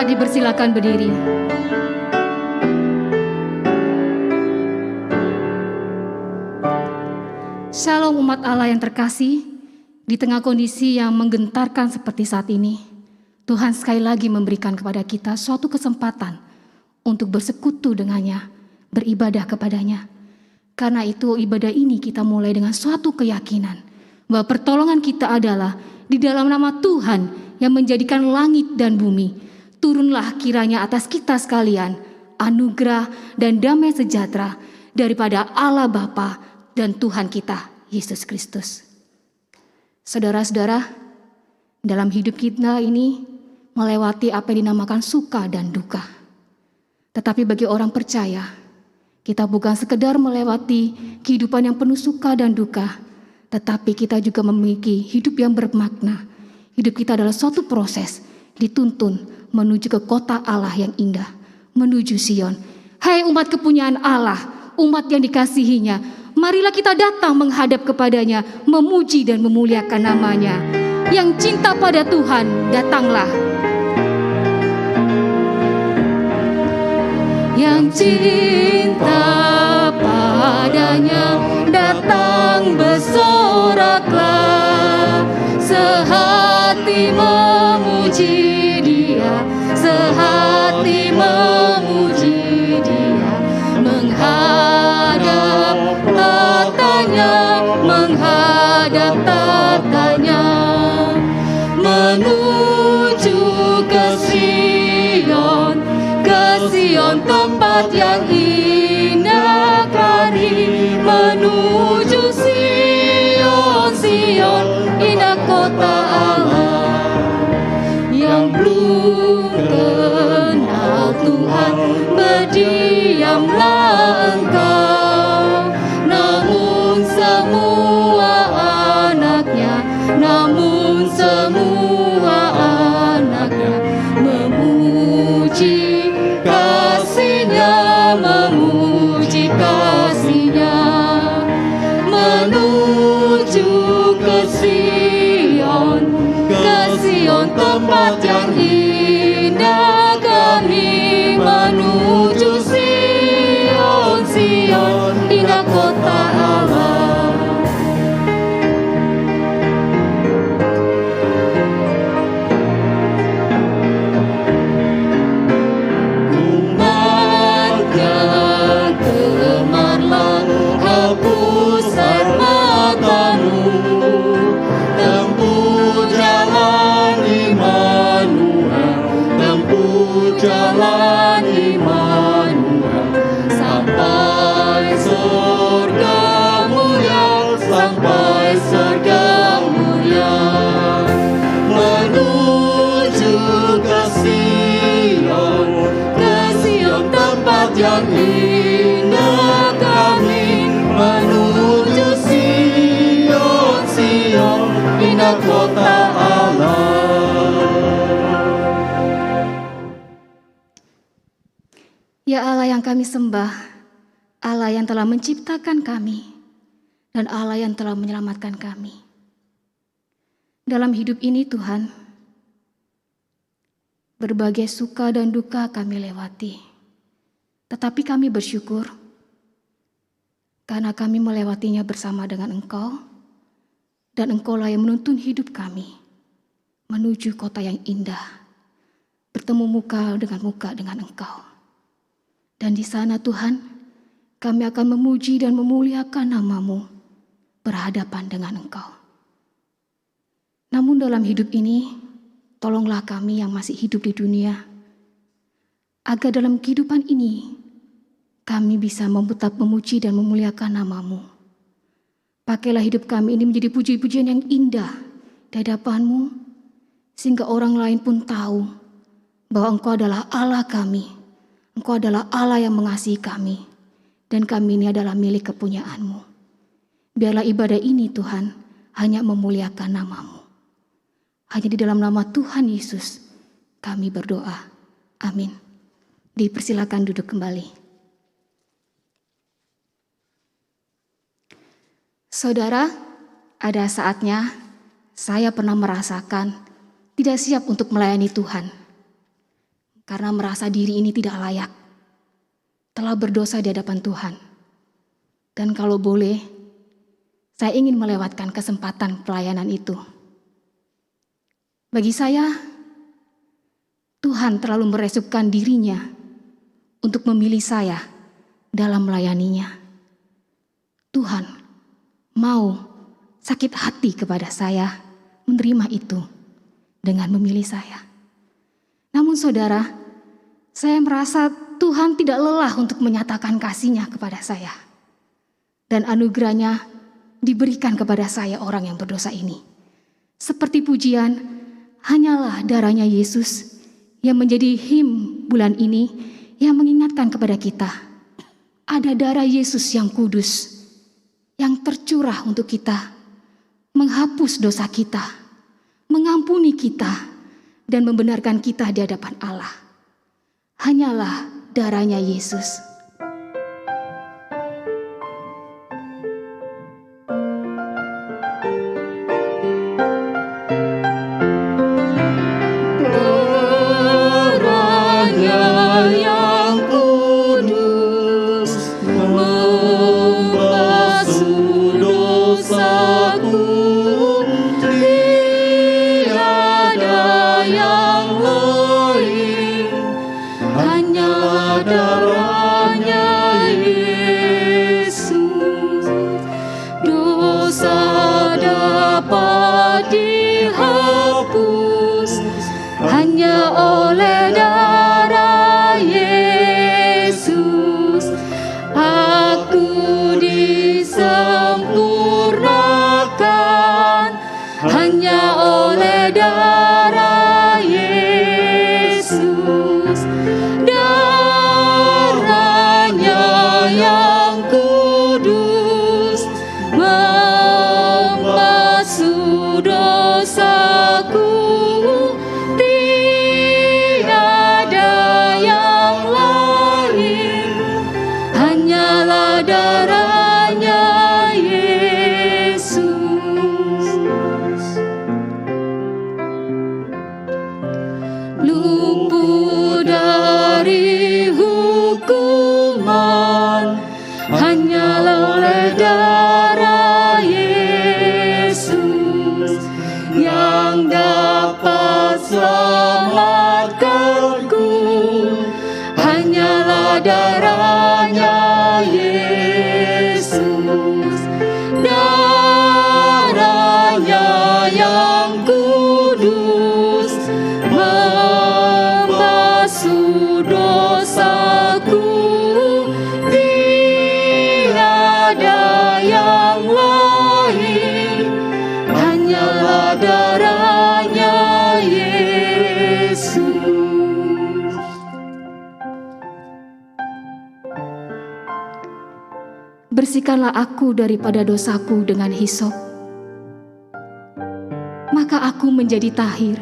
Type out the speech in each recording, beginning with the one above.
Dapat dipersilakan berdiri. Shalom umat Allah yang terkasih, di tengah kondisi yang menggentarkan seperti saat ini, Tuhan sekali lagi memberikan kepada kita suatu kesempatan untuk bersekutu dengannya, beribadah kepadanya. Karena itu ibadah ini kita mulai dengan suatu keyakinan bahwa pertolongan kita adalah di dalam nama Tuhan yang menjadikan langit dan bumi. Turunlah kiranya atas kita sekalian anugerah dan damai sejahtera daripada Allah Bapa dan Tuhan kita Yesus Kristus. Saudara-saudara, dalam hidup kita ini melewati apa yang dinamakan suka dan duka. Tetapi bagi orang percaya, kita bukan sekedar melewati kehidupan yang penuh suka dan duka, tetapi kita juga memiliki hidup yang bermakna. Hidup kita adalah suatu proses dituntun menuju ke kota Allah yang indah, menuju Sion. Hai umat kepunyaan Allah, umat yang dikasihinya, marilah kita datang menghadap kepadanya, memuji dan memuliakan namanya. Yang cinta pada Tuhan, datanglah. Yang cinta padanya, datang bersoraklah. Sehati memuji Dia, sehati memuji Dia, menghadap tatanya, menuju ke Sion tempat yang indah kami, menuju Sion, indah kota Allah. Yang belum kenal Tuhan, berdiamlah engkau. Namun semua anaknya memuji kasihnya, menuju ke Sion tempat yang indah kami, menuju Sion, indah kota Allah. Jalan Immanuel sampai surga mulia, menuju ke Sion tempat yang indah kami, menuju Sion, indah kota Allah. Ya Allah yang kami sembah, Allah yang telah menciptakan kami, dan Allah yang telah menyelamatkan kami. Dalam hidup ini Tuhan, berbagai suka dan duka kami lewati. Tetapi kami bersyukur, karena kami melewatinya bersama dengan Engkau, dan Engkaulah yang menuntun hidup kami, menuju kota yang indah, bertemu muka dengan Engkau. Dan di sana Tuhan, kami akan memuji dan memuliakan nama-Mu, berhadapan dengan Engkau. Namun dalam hidup ini, tolonglah kami yang masih hidup di dunia, agar dalam kehidupan ini, kami bisa tetap memuji dan memuliakan nama-Mu. Pakailah hidup kami ini menjadi puji-pujian yang indah di hadapan-Mu, sehingga orang lain pun tahu bahwa Engkau adalah Allah kami. Engkau adalah Allah yang mengasihi kami, dan kami ini adalah milik kepunyaan-Mu. Biarlah ibadah ini Tuhan hanya memuliakan nama-Mu. Hanya di dalam nama Tuhan Yesus kami berdoa. Amin. Dipersilakan duduk kembali. Saudara, ada saatnya saya pernah merasakan tidak siap untuk melayani Tuhan. karena merasa diri ini tidak layak, telah berdosa di hadapan Tuhan. Dan kalau boleh, saya ingin melewatkan kesempatan pelayanan itu. Bagi saya, Tuhan terlalu meresupkan dirinya untuk memilih saya dalam melayaninya. Tuhan mau sakit hati kepada saya menerima itu dengan memilih saya. Namun saudara, saya merasa Tuhan tidak lelah untuk menyatakan kasih-Nya kepada saya. Dan anugerah-Nya diberikan kepada saya orang yang berdosa ini. Seperti pujian, hanyalah darahnya Yesus yang menjadi him bulan ini yang mengingatkan kepada kita. Ada darah Yesus yang kudus, yang tercurah untuk kita, menghapus dosa kita, mengampuni kita, dan membenarkan kita di hadapan Allah. Hanyalah darahnya Yesus. Bersihkanlah aku daripada dosaku dengan hisop, maka aku menjadi tahir.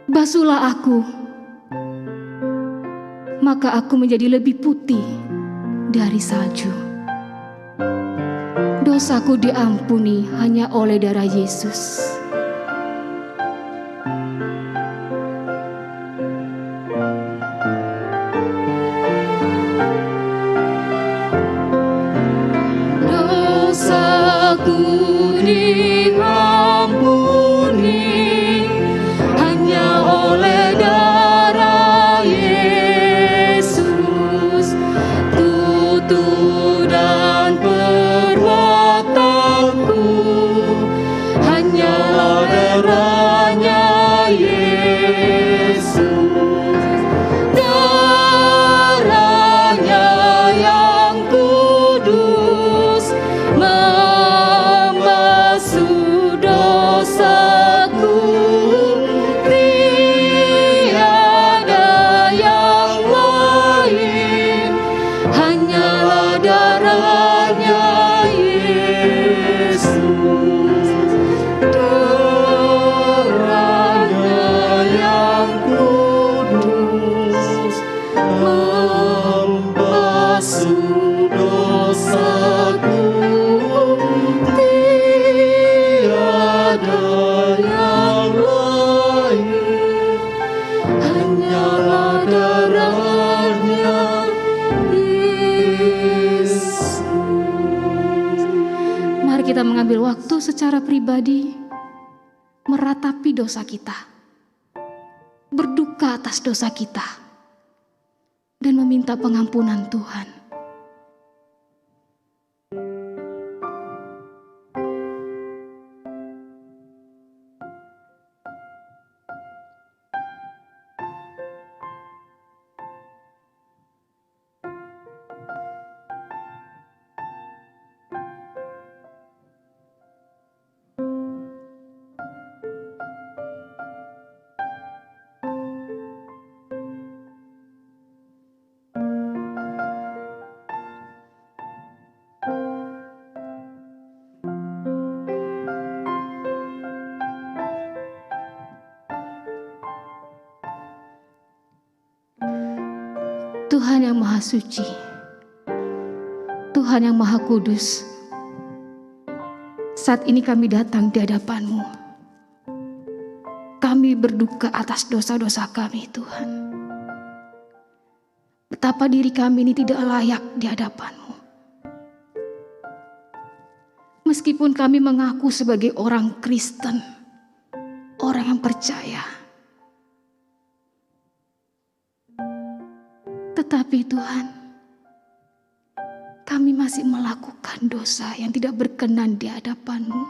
Basuhlah aku, maka aku menjadi lebih putih dari salju. Dosaku diampuni hanya oleh darah Yesus. Dan perbuatanku hanyalah secara pribadi meratapi dosa kita, berduka atas dosa kita, dan meminta pengampunan Tuhan. Tuhan yang Maha Suci, Tuhan yang Maha Kudus, saat ini kami datang di hadapan-Mu. Kami berduka atas dosa-dosa kami, Tuhan. Betapa diri kami ini tidak layak di hadapan-Mu. Meskipun kami mengaku sebagai orang Kristen, orang yang percaya, tetapi Tuhan, kami masih melakukan dosa yang tidak berkenan di hadapan-Mu.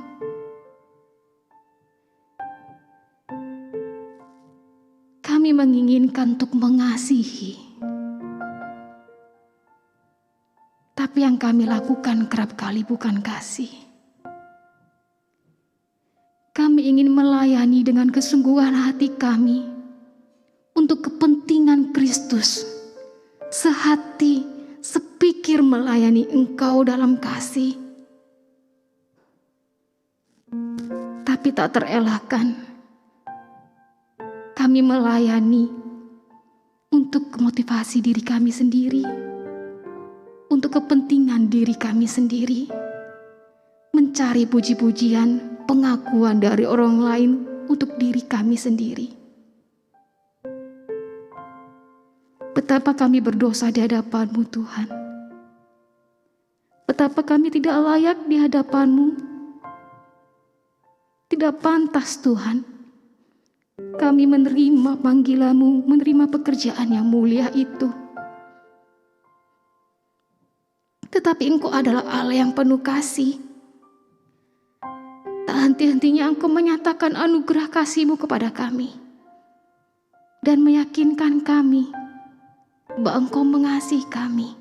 Kami menginginkan untuk mengasihi, tapi yang kami lakukan kerap kali bukan kasih. Kami ingin melayani dengan kesungguhan hati kami untuk kepentingan Kristus, sehati, sepikir melayani Engkau dalam kasih. Tapi tak terelakkan, kami melayani untuk motivasi diri kami sendiri, untuk kepentingan diri kami sendiri, mencari puji-pujian, pengakuan dari orang lain untuk diri kami sendiri. Betapa kami berdosa di hadapan-Mu, Tuhan. Betapa kami tidak layak di hadapan-Mu. Tidak pantas, Tuhan. Kami menerima panggilan-Mu, menerima pekerjaan yang mulia itu. Tetapi Engkau adalah Allah yang penuh kasih. Tak henti-hentinya Engkau menyatakan anugerah kasih-Mu kepada kami. Dan meyakinkan kami bahwa Engkau mengasihi kami.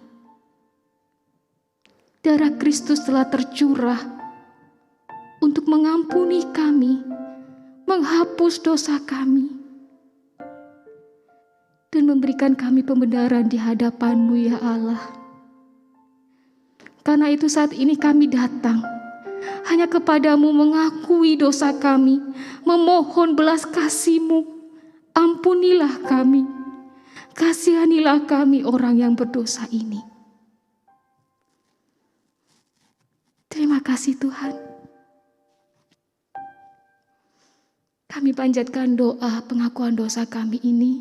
Darah Kristus telah tercurah untuk mengampuni kami, menghapus dosa kami, dan memberikan kami pembenaran di hadapan-Mu, ya Allah. Karena itu saat ini kami datang hanya kepadamu mengakui dosa kami, memohon belas kasih-Mu. Ampunilah kami, kasihanilah kami orang yang berdosa ini. Terima kasih Tuhan. Kami panjatkan doa pengakuan dosa kami ini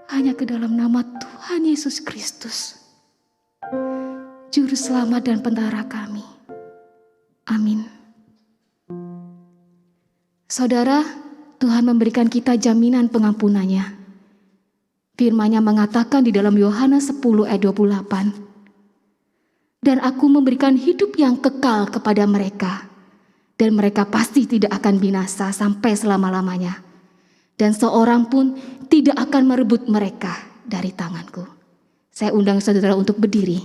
hanya ke dalam nama Tuhan Yesus Kristus, Juru Selamat dan Pentara kami. Amin. Saudara, Tuhan memberikan kita jaminan pengampunannya. Firman-Nya mengatakan di dalam Yohanes 10 ayat 28, "Dan aku memberikan hidup yang kekal kepada mereka, dan mereka pasti tidak akan binasa sampai selama-lamanya, dan seorang pun tidak akan merebut mereka dari tanganku." Saya undang saudara untuk berdiri.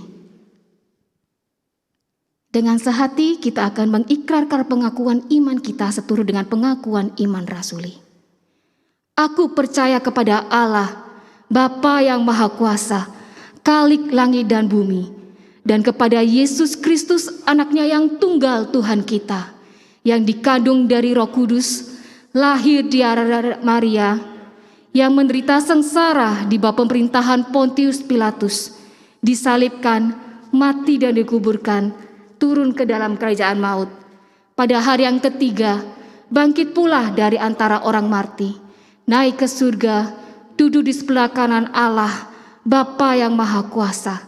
Dengan sehati kita akan mengikrarkan pengakuan iman kita seturut dengan pengakuan iman rasuli. Aku percaya kepada Allah, Bapa yang Maha Kuasa, Khalik langit dan bumi, dan kepada Yesus Kristus anaknya yang tunggal Tuhan kita, yang dikandung dari Roh Kudus, lahir di Maria, yang menderita sengsara di bawah pemerintahan Pontius Pilatus, disalibkan, mati dan dikuburkan, turun ke dalam kerajaan maut. Pada hari yang ketiga, bangkit pula dari antara orang mati, naik ke surga, duduk di sebelah kanan Allah, Bapa yang Maha Kuasa.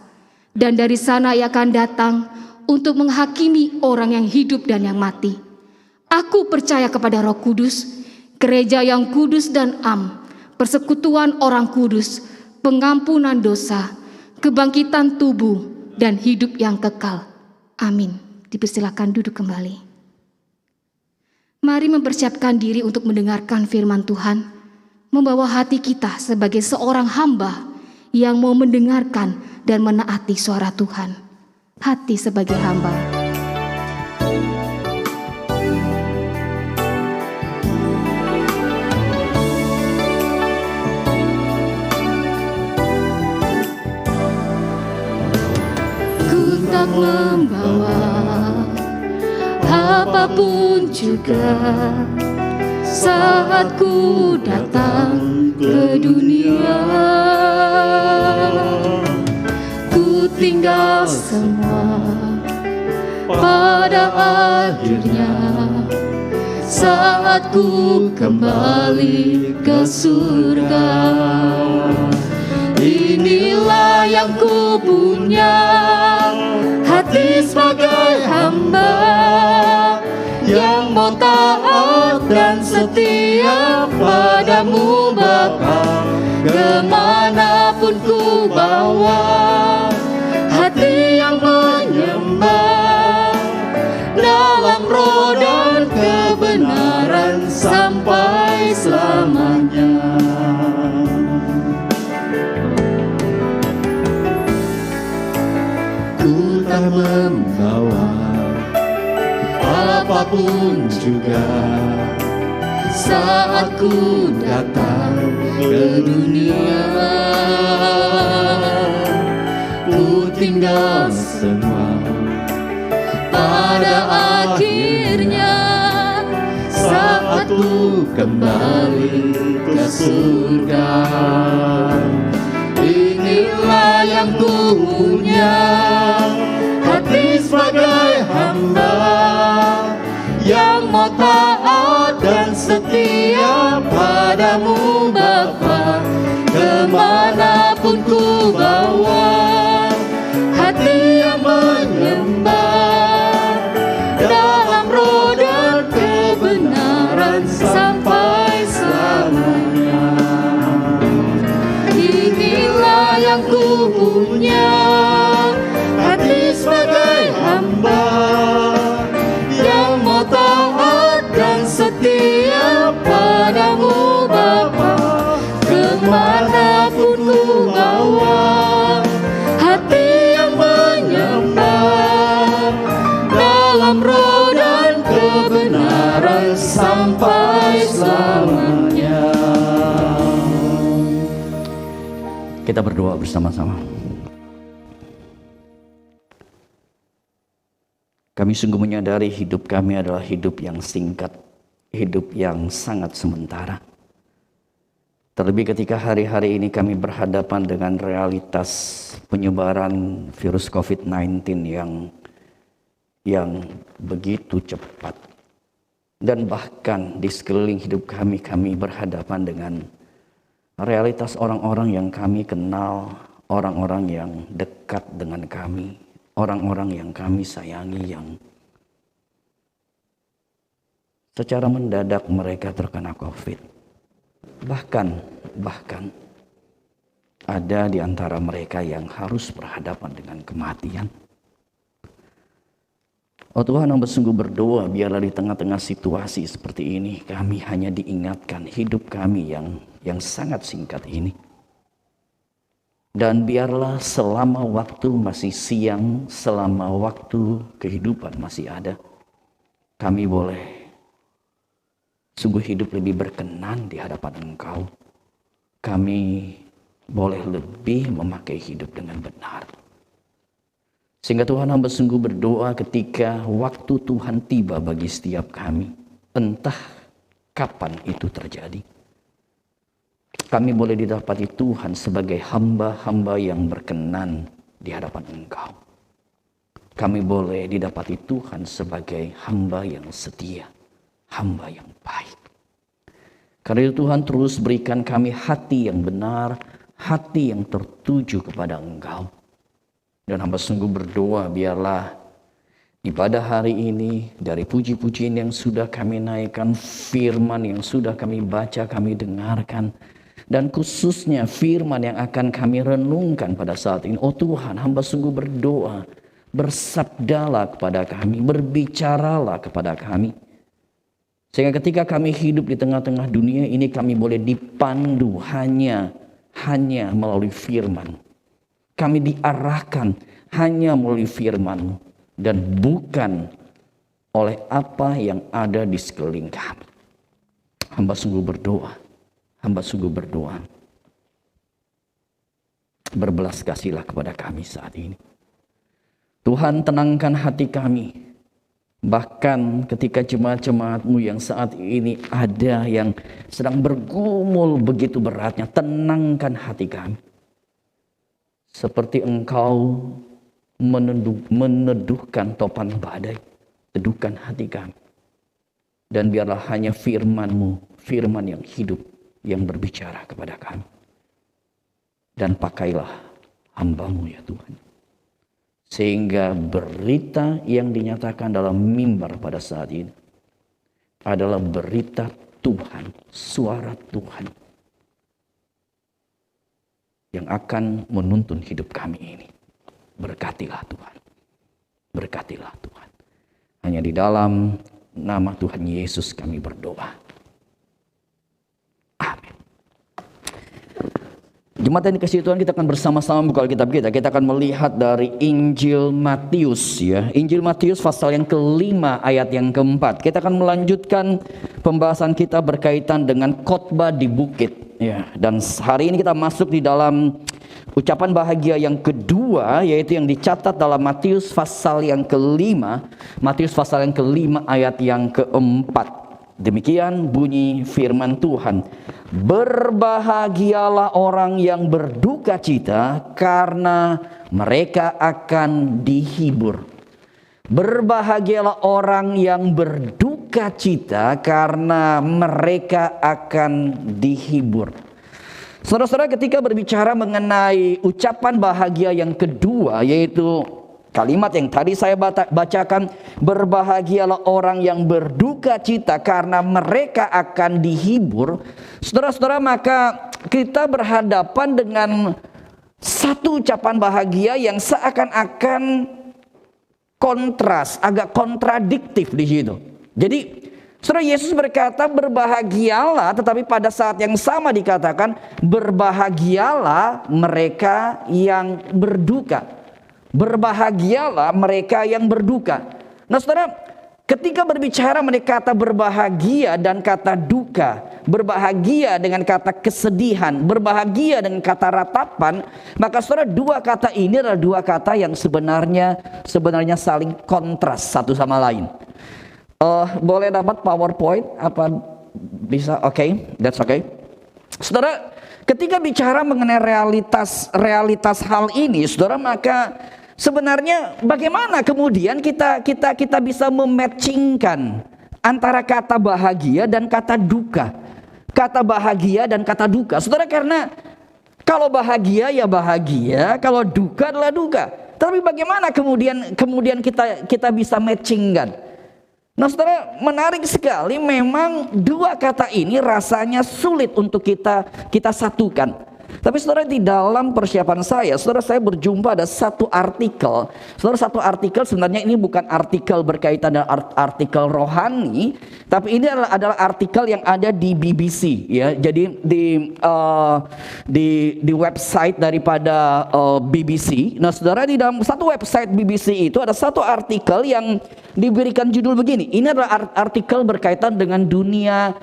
Dan dari sana Ia akan datang untuk menghakimi orang yang hidup dan yang mati. Aku percaya kepada Roh Kudus, gereja yang kudus dan am, persekutuan orang kudus, pengampunan dosa, kebangkitan tubuh, dan hidup yang kekal. Amin. Dipersilakan duduk kembali. Mari mempersiapkan diri untuk mendengarkan firman Tuhan, membawa hati kita sebagai seorang hamba yang mau mendengarkan dan menaati suara Tuhan. Hati sebagai hamba. Ku tak membawa apapun juga saat ku datang ke dunia. Ku tinggal semua pada akhirnya saat ku kembali ke surga. Inilah yang ku punya, hati sebagai hamba yang mau taat dan setia padamu Bapa. Kemanapun ku bawa, hati yang menyembah dalam roh dan kebenaran sampai selamanya. Ku tak membawa apapun juga saat ku datang ke dunia. Ku tinggal semua pada akhirnya saat ku kembali ke surga. Inilah yang ku punya, hati sebagai hamba yang mau taat dan setia padamu Bapa. Kemanapun ku bawa, hati yang menyembah dalam roh dan kebenaran sampai selamanya. Inilah yang ku punya, hati sebagai hamba yang mau taat dan setia padamu Bapa. Kemanapun ku bawa, hati yang menyembah dalam roh dan kebenaran sampai selamanya. Kita berdoa bersama-sama. Kami sungguh menyadari hidup kami adalah hidup yang singkat, hidup yang sangat sementara. Terlebih ketika hari-hari ini kami berhadapan dengan realitas penyebaran virus COVID-19 yang begitu cepat. Dan bahkan di sekeliling hidup kami berhadapan dengan realitas orang-orang yang kami kenal, orang-orang yang dekat dengan kami, orang-orang yang kami sayangi yang secara mendadak mereka terkena COVID. Bahkan ada di antara mereka yang harus berhadapan dengan kematian. Oh Tuhan, hamba sungguh berdoa biarlah di tengah-tengah situasi seperti ini kami hanya diingatkan hidup kami yang sangat singkat ini. Dan biarlah selama waktu masih siang, selama waktu kehidupan masih ada, kami boleh sungguh hidup lebih berkenan di hadapan Engkau. Kami boleh lebih memakai hidup dengan benar. Sehingga Tuhan, hamba sungguh berdoa ketika waktu Tuhan tiba bagi setiap kami, entah kapan itu terjadi, kami boleh didapati Tuhan sebagai hamba-hamba yang berkenan di hadapan Engkau. Kami boleh didapati Tuhan sebagai hamba yang setia, hamba yang baik. Karena itu Tuhan terus berikan kami hati yang benar, hati yang tertuju kepada Engkau. Dan hamba sungguh berdoa biarlah Ibadah hari ini, dari puji-pujian yang sudah kami naikkan, firman yang sudah kami baca, kami dengarkan, dan khususnya firman yang akan kami renungkan pada saat ini. Oh Tuhan, hamba sungguh berdoa, bersabdalah kepada kami, berbicaralah kepada kami. Sehingga ketika kami hidup di tengah-tengah dunia ini, kami boleh dipandu hanya melalui firman. Kami diarahkan hanya melalui firman-Mu. Dan bukan oleh apa yang ada di sekeliling kami. Hamba sungguh berdoa. Berbelas kasihlah kepada kami saat ini. Tuhan, tenangkan hati kami. Bahkan ketika jemaat-jemaat-Mu yang saat ini ada yang sedang bergumul begitu beratnya, tenangkan hati kami. Seperti Engkau meneduhkan topan badai, teduhkan hati kami. Dan biarlah hanya firman-Mu, firman yang hidup, yang berbicara kepada kami. Dan pakailah hamba-Mu ya Tuhan. Sehingga berita yang dinyatakan dalam mimbar pada saat ini adalah berita Tuhan, suara Tuhan. Yang akan menuntun hidup kami ini. Berkatilah Tuhan. Berkatilah Tuhan. Hanya di dalam nama Tuhan Yesus kami berdoa. Amin. Jemaat yang dikasihi Tuhan, kita akan bersama-sama buka Alkitab kita. Kita akan melihat dari Injil Matius ya. Injil Matius pasal yang kelima ayat yang keempat. Kita akan melanjutkan pembahasan kita berkaitan dengan khotbah di bukit ya. Dan hari ini kita masuk di dalam ucapan bahagia yang kedua, yaitu yang dicatat dalam Matius pasal yang kelima. Matius pasal yang kelima ayat yang keempat. Demikian bunyi firman Tuhan. Berbahagialah orang yang berduka cita, karena mereka akan dihibur. Berbahagialah orang yang berduka cita, karena mereka akan dihibur. Saudara-saudara, ketika berbicara mengenai ucapan bahagia yang kedua, yaitu kalimat yang tadi saya bacakan, berbahagialah orang yang berduka cita karena mereka akan dihibur. Saudara-saudara, maka kita berhadapan dengan satu ucapan bahagia yang seakan-akan kontras, agak kontradiktif di situ. Jadi Saudara, Yesus berkata berbahagialah, tetapi pada saat yang sama dikatakan berbahagialah mereka yang berduka. Berbahagialah mereka yang berduka. Nah saudara, ketika berbicara mengenai kata berbahagia dan kata duka, berbahagia dengan kata kesedihan, berbahagia dengan kata ratapan, maka saudara, dua kata ini adalah dua kata yang sebenarnya saling kontras satu sama lain. Boleh dapat PowerPoint? Apa bisa? Oke, that's okay. Saudara, ketika bicara mengenai realitas hal ini, saudara, maka sebenarnya bagaimana kemudian kita bisa mematchingkan antara kata bahagia dan kata duka, kata bahagia dan kata duka, saudara, karena kalau bahagia ya bahagia, kalau duka adalah duka. Tapi bagaimana kemudian kita bisa matchingkan? Nah saudara, menarik sekali, memang dua kata ini rasanya sulit untuk kita satukan. Tapi saudara, di dalam persiapan saya berjumpa ada satu artikel. Saudara, satu artikel sebenarnya ini bukan artikel berkaitan dengan artikel rohani, tapi ini adalah artikel yang ada di BBC ya. Jadi di website daripada BBC. Nah saudara, di dalam satu website BBC itu ada satu artikel yang diberikan judul begini. Ini adalah artikel berkaitan dengan dunia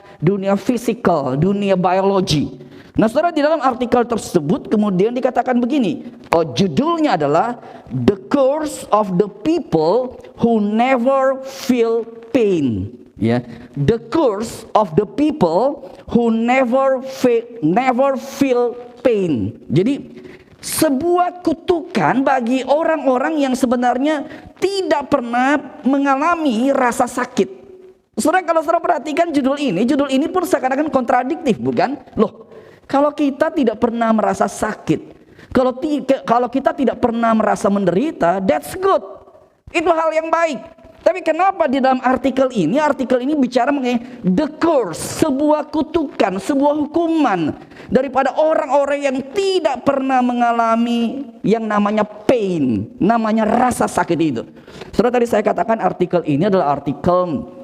fisikal, dunia biologi. Nah saudara, di dalam artikel tersebut kemudian dikatakan begini, judulnya adalah The Curse of the People Who Never Feel Pain. Ya, The Curse of the People Who Never Feel Pain. Jadi sebuah kutukan bagi orang-orang yang sebenarnya tidak pernah mengalami rasa sakit. Saudara, kalau saudara perhatikan judul ini pun seakan-akan kontradiktif, bukan? Loh, kalau kita tidak pernah merasa sakit, kalau kita tidak pernah merasa menderita, that's good. Itu hal yang baik. Tapi kenapa di dalam artikel ini bicara mengenai the curse, sebuah kutukan, sebuah hukuman daripada orang-orang yang tidak pernah mengalami yang namanya pain, namanya rasa sakit itu. Saudara, tadi saya katakan artikel ini adalah artikel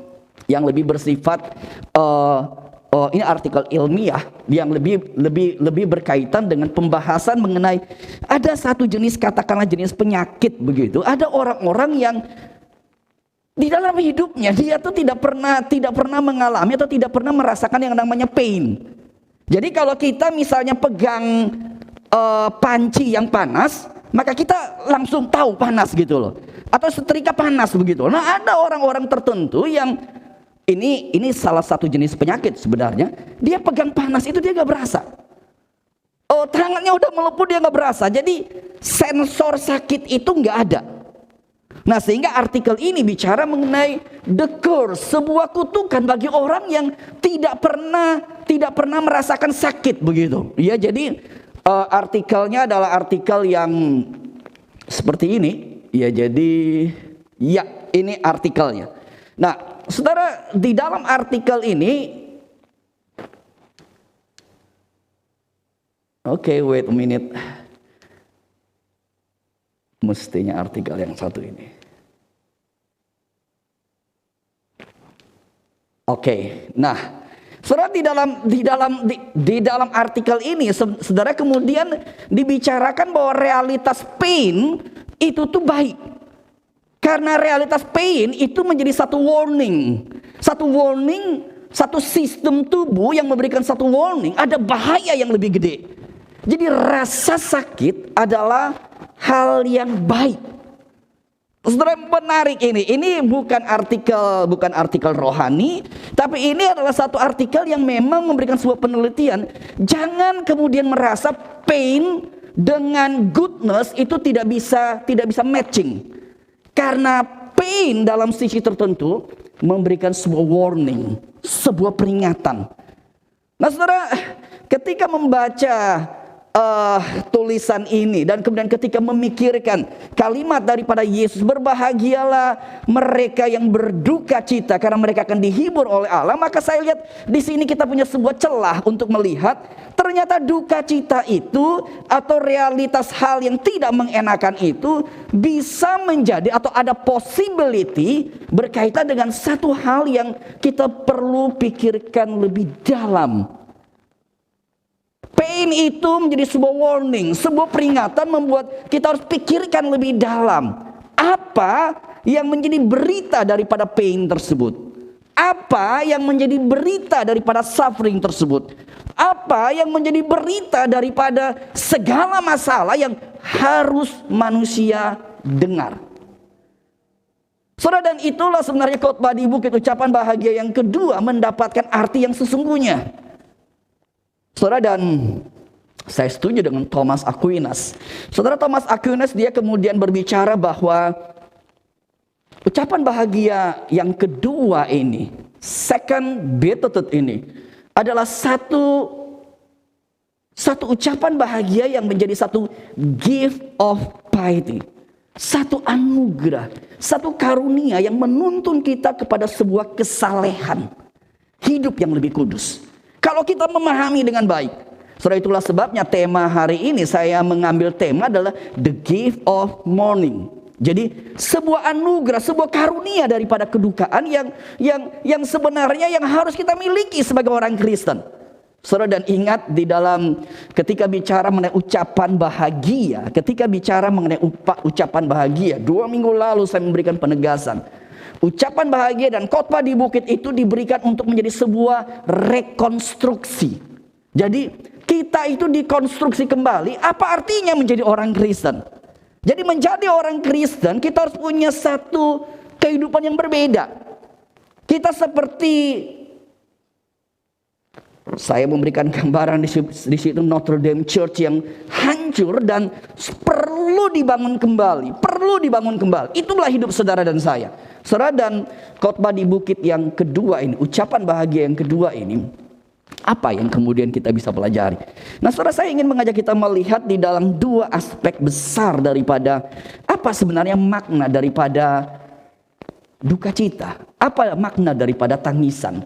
yang lebih bersifat ini artikel ilmiah yang lebih berkaitan dengan pembahasan mengenai ada satu jenis, katakanlah jenis penyakit begitu. Ada orang-orang yang di dalam hidupnya dia tuh tidak pernah mengalami atau tidak pernah merasakan yang namanya pain. Jadi kalau kita misalnya pegang panci yang panas, maka kita langsung tahu panas gitu loh. Atau setrika panas begitu. Nah, ada orang-orang tertentu yang ini salah satu jenis penyakit sebenarnya. Dia pegang panas itu dia gak berasa. Oh, tangannya udah melepuh dia gak berasa. Jadi sensor sakit itu gak ada. Nah, sehingga artikel ini bicara mengenai the curse, sebuah kutukan bagi orang yang tidak pernah merasakan sakit begitu. Ya, jadi artikelnya adalah artikel yang seperti ini. Ya, jadi ya ini artikelnya. Nah, saudara, di dalam artikel ini, wait a minute. Mestinya artikel yang satu ini. Nah, saudara, di dalam artikel ini, saudara, kemudian dibicarakan bahwa realitas pain itu tuh baik. Karena realitas pain itu menjadi satu warning, satu sistem tubuh yang memberikan satu warning, ada bahaya yang lebih gede. Jadi rasa sakit adalah hal yang baik. Saudara, menarik ini. Ini bukan artikel rohani, tapi ini adalah satu artikel yang memang memberikan sebuah penelitian. Jangan kemudian merasa pain dengan goodness itu tidak bisa matching. Karena pain dalam sisi tertentu memberikan sebuah warning, sebuah peringatan. Nah, saudara, ketika membaca tulisan ini dan kemudian ketika memikirkan kalimat daripada Yesus, berbahagialah mereka yang berduka cita karena mereka akan dihibur oleh Allah, maka saya lihat di sini kita punya sebuah celah untuk melihat ternyata duka cita itu atau realitas hal yang tidak mengenakan itu bisa menjadi atau ada possibility berkaitan dengan satu hal yang kita perlu pikirkan lebih dalam. Pain itu menjadi sebuah warning, sebuah peringatan membuat kita harus pikirkan lebih dalam. Apa yang menjadi berita daripada pain tersebut? Apa yang menjadi berita daripada suffering tersebut? Apa yang menjadi berita daripada segala masalah yang harus manusia dengar? Saudara, dan itulah sebenarnya khotbah di bukit, ucapan bahagia yang kedua, mendapatkan arti yang sesungguhnya. Saudara, dan saya setuju dengan Thomas Aquinas. Saudara, Thomas Aquinas dia kemudian berbicara bahwa ucapan bahagia yang kedua ini, second beatitude ini, adalah satu ucapan bahagia yang menjadi satu gift of piety. Satu anugerah, satu karunia yang menuntun kita kepada sebuah kesalehan, hidup yang lebih kudus. Kalau kita memahami dengan baik. Saudara, itulah sebabnya tema hari ini saya mengambil tema adalah the gift of mourning. Jadi sebuah anugerah, sebuah karunia daripada kedukaan yang sebenarnya yang harus kita miliki sebagai orang Kristen. Saudara, dan ingat di dalam ketika bicara mengenai ucapan bahagia, ketika bicara mengenai ucapan bahagia, 2 minggu lalu saya memberikan penegasan. Ucapan bahagia dan khotbah di bukit itu diberikan untuk menjadi sebuah rekonstruksi. Jadi kita itu dikonstruksi kembali. Apa artinya menjadi orang Kristen? Jadi menjadi orang Kristen kita harus punya satu kehidupan yang berbeda. Kita seperti, saya memberikan gambaran di situ Notre Dame Church yang hancur dan perlu dibangun kembali. Itulah hidup saudara dan saya. Saudara, dan khotbah di bukit yang kedua ini, ucapan bahagia yang kedua ini, apa yang kemudian kita bisa pelajari? Nah, saudara, saya ingin mengajak kita melihat di dalam 2 aspek besar daripada apa apa sebenarnya makna daripada duka cita? Apa makna daripada tangisan?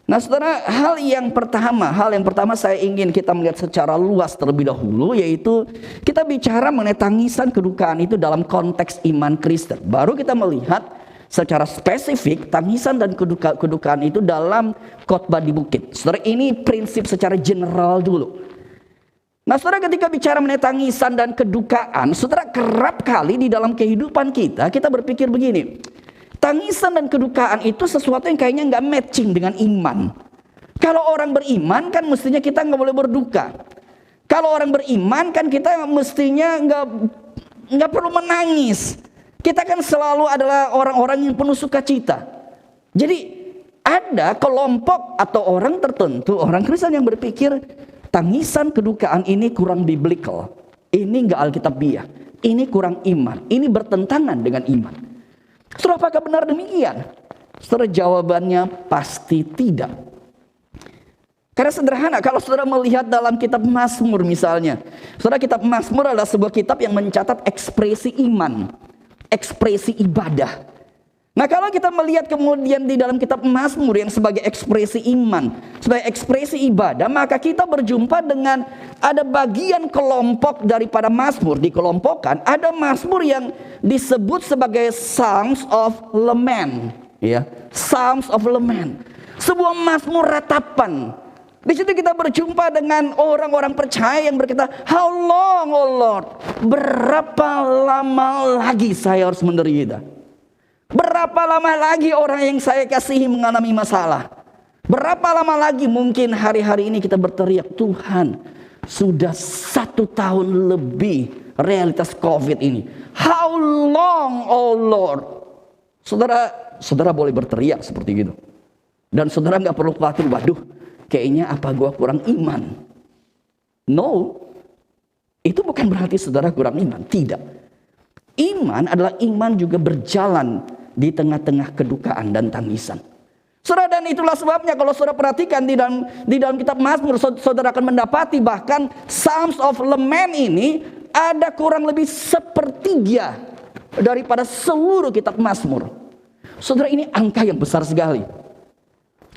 Nah saudara, hal yang pertama saya ingin kita melihat secara luas terlebih dahulu, yaitu kita bicara mengenai tangisan kedukaan itu dalam konteks iman Kristen. Baru kita melihat secara spesifik tangisan dan kedukaan itu dalam khotbah di bukit. Saudara, ini prinsip secara general dulu. Nah saudara, ketika bicara mengenai tangisan dan kedukaan, saudara, kerap kali di dalam kehidupan kita berpikir begini. Tangisan dan kedukaan itu sesuatu yang kayaknya nggak matching dengan iman. Kalau orang beriman kan mestinya kita nggak boleh berduka. Kalau orang beriman kan kita mestinya nggak perlu menangis. Kita kan selalu adalah orang-orang yang penuh sukacita. Jadi ada kelompok atau orang tertentu, orang Kristen yang berpikir tangisan kedukaan ini kurang biblical, ini nggak alkitabiah, ini kurang iman, ini bertentangan dengan iman. Saudara, apakah benar demikian? Saudara, jawabannya pasti tidak. Karena sederhana, kalau saudara melihat dalam kitab Mazmur misalnya, saudara, kitab Mazmur adalah sebuah kitab yang mencatat ekspresi iman, ekspresi ibadah. Nah kalau kita melihat kemudian di dalam kitab Mazmur yang sebagai ekspresi iman, sebagai ekspresi ibadah, maka kita berjumpa dengan ada bagian kelompok daripada Mazmur. Dikelompokkan, ada Mazmur yang disebut sebagai Psalms of Lament, ya, Psalms of Lament, sebuah Mazmur ratapan. Di situ kita berjumpa dengan orang-orang percaya yang berkata, "How long, oh Lord? Berapa lama lagi saya harus menderita? Berapa lama lagi orang yang saya kasihi mengalami masalah? Berapa lama lagi?" Mungkin hari-hari ini kita berteriak, "Tuhan, sudah 1 tahun lebih realitas COVID ini. How long, oh Lord?" Saudara boleh berteriak seperti itu. Dan saudara nggak perlu khawatir, "Waduh, kayaknya apa gua kurang iman?" No, itu bukan berarti saudara kurang iman. Tidak. Iman adalah iman juga berjalan di tengah-tengah kedukaan dan tangisan. Saudara, dan itulah sebabnya kalau saudara perhatikan di dalam kitab Mazmur, saudara akan mendapati bahkan Psalms of Lament ini ada kurang lebih 1/3 daripada seluruh kitab Mazmur. Saudara, ini angka yang besar sekali.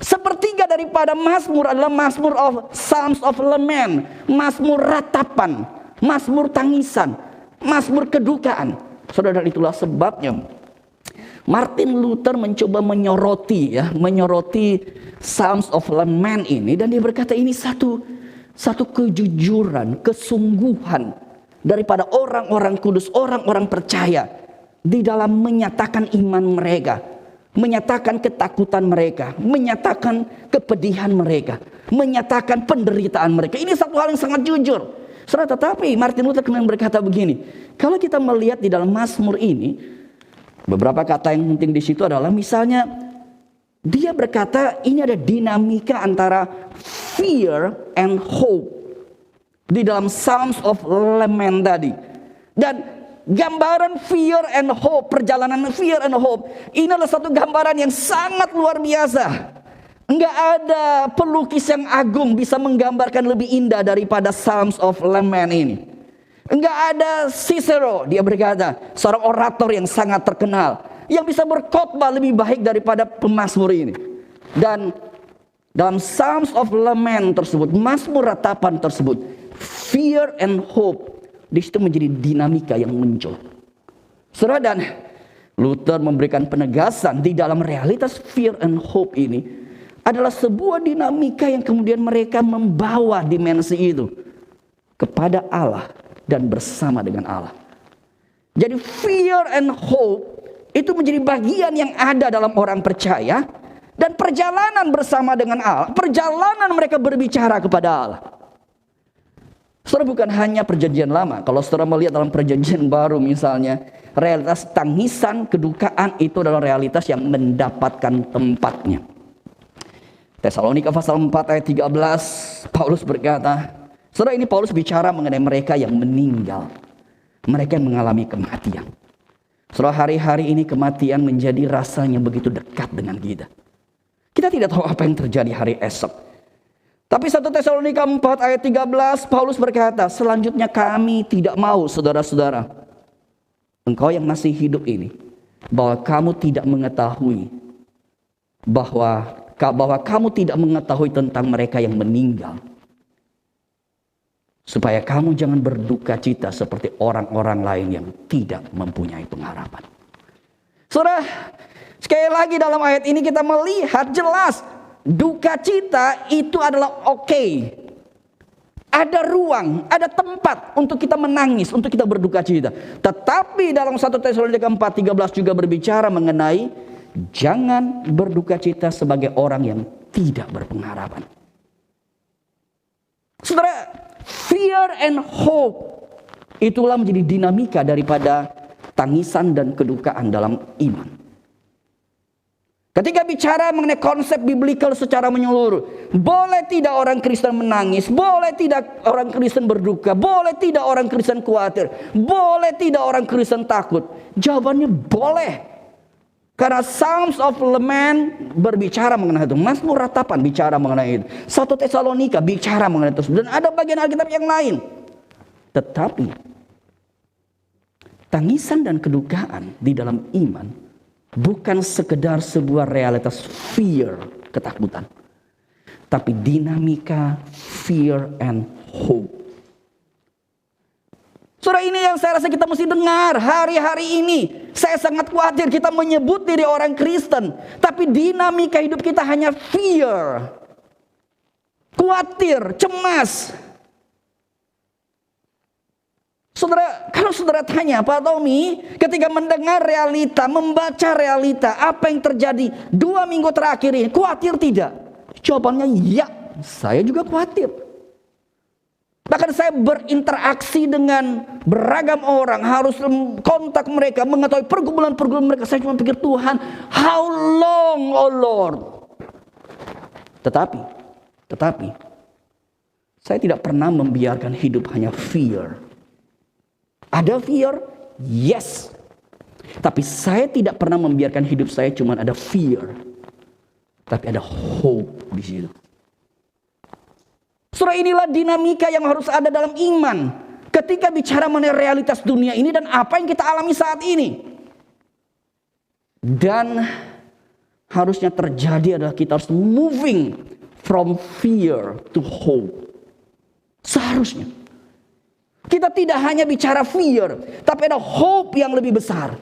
1/3 daripada Mazmur adalah Mazmur of Psalms of Lament, Mazmur ratapan, Mazmur tangisan, Mazmur kedukaan. Saudara, dan itulah sebabnya Martin Luther mencoba menyoroti Psalms of Lament ini, dan dia berkata ini satu kejujuran, kesungguhan daripada orang-orang kudus, orang-orang percaya di dalam menyatakan iman mereka, menyatakan ketakutan mereka, menyatakan kepedihan mereka, menyatakan penderitaan mereka. Ini satu hal yang sangat jujur. Saudara, tetapi Martin Luther kemudian berkata begini, kalau kita melihat di dalam Mazmur ini, beberapa kata yang penting di situ adalah misalnya dia berkata ini ada dinamika antara fear and hope di dalam Psalms of Lament tadi. Dan gambaran fear and hope, perjalanan fear and hope, ini adalah satu gambaran yang sangat luar biasa. Enggak ada pelukis yang agung bisa menggambarkan lebih indah daripada Psalms of Lament ini. Enggak ada Cicero, dia berkata, seorang orator yang sangat terkenal, yang bisa berkhotbah lebih baik daripada pemazmur ini. Dan dalam Psalms of Lament tersebut, Mazmur ratapan tersebut, fear and hope di situ menjadi dinamika yang muncul. Saudara, dan Luther memberikan penegasan di dalam realitas fear and hope ini adalah sebuah dinamika yang kemudian mereka membawa dimensi itu kepada Allah dan bersama dengan Allah. Jadi fear and hope itu menjadi bagian yang ada dalam orang percaya, dan perjalanan bersama dengan Allah, perjalanan mereka berbicara kepada Allah. Saudara, bukan hanya perjanjian lama. Kalau saudara melihat dalam perjanjian baru misalnya, realitas tangisan, kedukaan itu adalah realitas yang mendapatkan tempatnya. Tesalonika pasal 4 ayat 13, Paulus berkata, saudara, ini Paulus bicara mengenai mereka yang meninggal, mereka yang mengalami kematian. Saudara, hari-hari ini kematian menjadi rasanya begitu dekat dengan kita. Kita tidak tahu apa yang terjadi hari esok. Tapi 1 Tesalonika 4 ayat 13, Paulus berkata, selanjutnya kami tidak mau, saudara-saudara, engkau yang masih hidup ini, bahwa kamu tidak mengetahui bahwa kamu tidak mengetahui tentang mereka yang meninggal, supaya kamu jangan berduka cita seperti orang-orang lain yang tidak mempunyai pengharapan. Saudara, sekali lagi dalam ayat ini kita melihat jelas duka cita itu adalah oke. Ada ruang, ada tempat untuk kita menangis, untuk kita berduka cita. Tetapi dalam 1 Tesalonika 4:13 juga berbicara mengenai jangan berduka cita sebagai orang yang tidak berpengharapan. Saudara, fear and hope itulah menjadi dinamika daripada tangisan dan kedukaan dalam iman. Ketika bicara mengenai konsep biblikal secara menyeluruh, boleh tidak orang Kristen menangis, boleh tidak orang Kristen berduka, boleh tidak orang Kristen khawatir, boleh tidak orang Kristen takut? Jawabannya boleh. Karena Psalms of Lament berbicara mengenai itu, Mazmur Ratapan bicara mengenai itu, 1 Tesalonika bicara mengenai itu, dan ada bagian Alkitab yang lain. Tetapi tangisan dan kedukaan di dalam iman bukan sekedar sebuah realitas fear, ketakutan, tapi dinamika fear and hope. Saudara, ini yang saya rasa kita mesti dengar hari-hari ini. Saya sangat khawatir kita menyebut diri orang Kristen, tapi dinamika hidup kita hanya fear, khawatir, cemas. Saudara, kalau saudara tanya Pak Tommy, ketika mendengar realita, membaca realita, apa yang terjadi 2 minggu terakhir ini, khawatir tidak? Jawabannya ya, saya juga khawatir. Bahkan saya berinteraksi dengan beragam orang, harus kontak mereka, mengetahui pergumulan-pergumulan mereka. Saya cuma pikir, Tuhan, how long, oh Lord? Tetapi, saya tidak pernah membiarkan hidup hanya fear. Ada fear? Yes. Tapi saya tidak pernah membiarkan hidup saya cuma ada fear. Tapi ada hope di situ. Saudara, inilah dinamika yang harus ada dalam iman. Ketika bicara mengenai realitas dunia ini dan apa yang kita alami saat ini. Dan harusnya terjadi adalah kita harus moving from fear to hope. Seharusnya. Kita tidak hanya bicara fear, tapi ada hope yang lebih besar.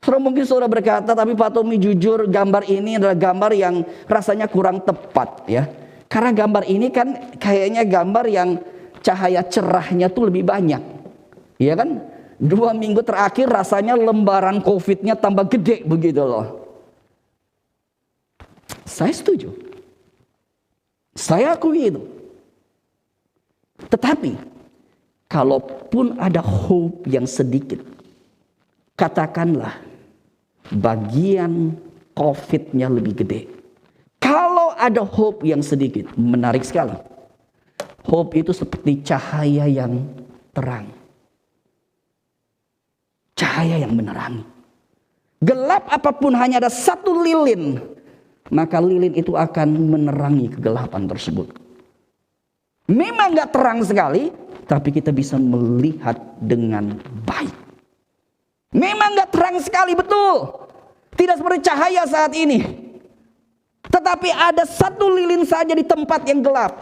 Saudara, mungkin saudara berkata, tapi Pak Tommy jujur gambar ini adalah gambar yang rasanya kurang tepat ya. Karena gambar ini kan kayaknya gambar yang cahaya cerahnya tuh lebih banyak. Iya kan? 2 minggu terakhir rasanya lembaran COVID-nya tambah gede begitu loh. Saya setuju. Saya akui itu. Tetapi, kalaupun ada hope yang sedikit, katakanlah bagian COVID-nya lebih gede. Kalau ada hope yang sedikit, menarik sekali. Hope itu seperti cahaya yang terang. Cahaya yang menerangi. Gelap apapun hanya ada satu lilin, maka lilin itu akan menerangi kegelapan tersebut. Memang gak terang sekali, tapi kita bisa melihat dengan baik. Memang gak terang sekali, betul. Tidak seperti cahaya saat ini. Tetapi ada satu lilin saja di tempat yang gelap.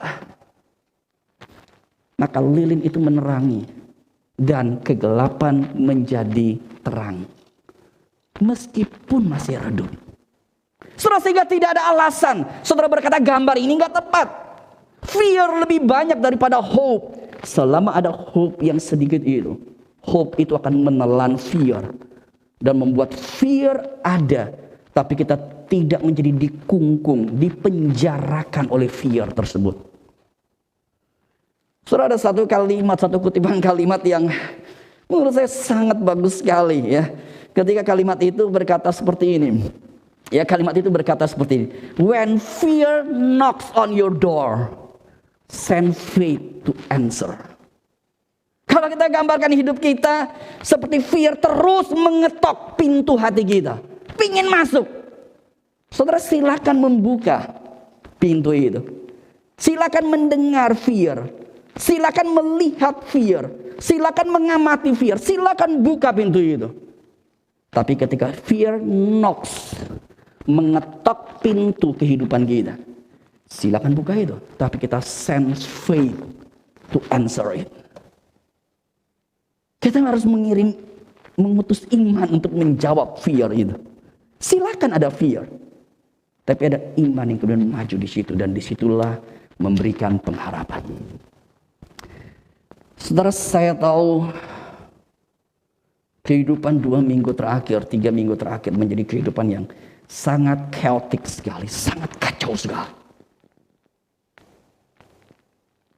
Maka lilin itu menerangi. Dan kegelapan menjadi terang. Meskipun masih redup. Saudara, sehingga tidak ada alasan saudara berkata gambar ini gak tepat. Fear lebih banyak daripada hope. Selama ada hope yang sedikit itu, hope itu akan menelan fear. Dan membuat fear ada. Tapi kita tidak menjadi dikungkung, dipenjarakan oleh fear tersebut. Saudara, ada satu kalimat, satu kutipan kalimat yang menurut saya sangat bagus sekali ya. Ketika kalimat itu berkata seperti ini. Ya, kalimat itu berkata seperti ini. When fear knocks on your door, send faith to answer. Kalau kita gambarkan hidup kita seperti fear terus mengetok pintu hati kita, pingin masuk, saudara silakan membuka pintu itu. Silakan mendengar fear, silakan melihat fear, silakan mengamati fear, silakan buka pintu itu. Tapi ketika fear knocks, mengetok pintu kehidupan kita, silakan buka itu. Tapi kita sense faith to answer it. Kita harus mengutus iman untuk menjawab fear itu. Silakan ada fear, tapi ada iman yang kemudian maju di situ, dan disitulah memberikan pengharapan. Saudara, saya tahu kehidupan 2 minggu terakhir, 3 minggu terakhir menjadi kehidupan yang sangat chaotic sekali, sangat kacau sekali.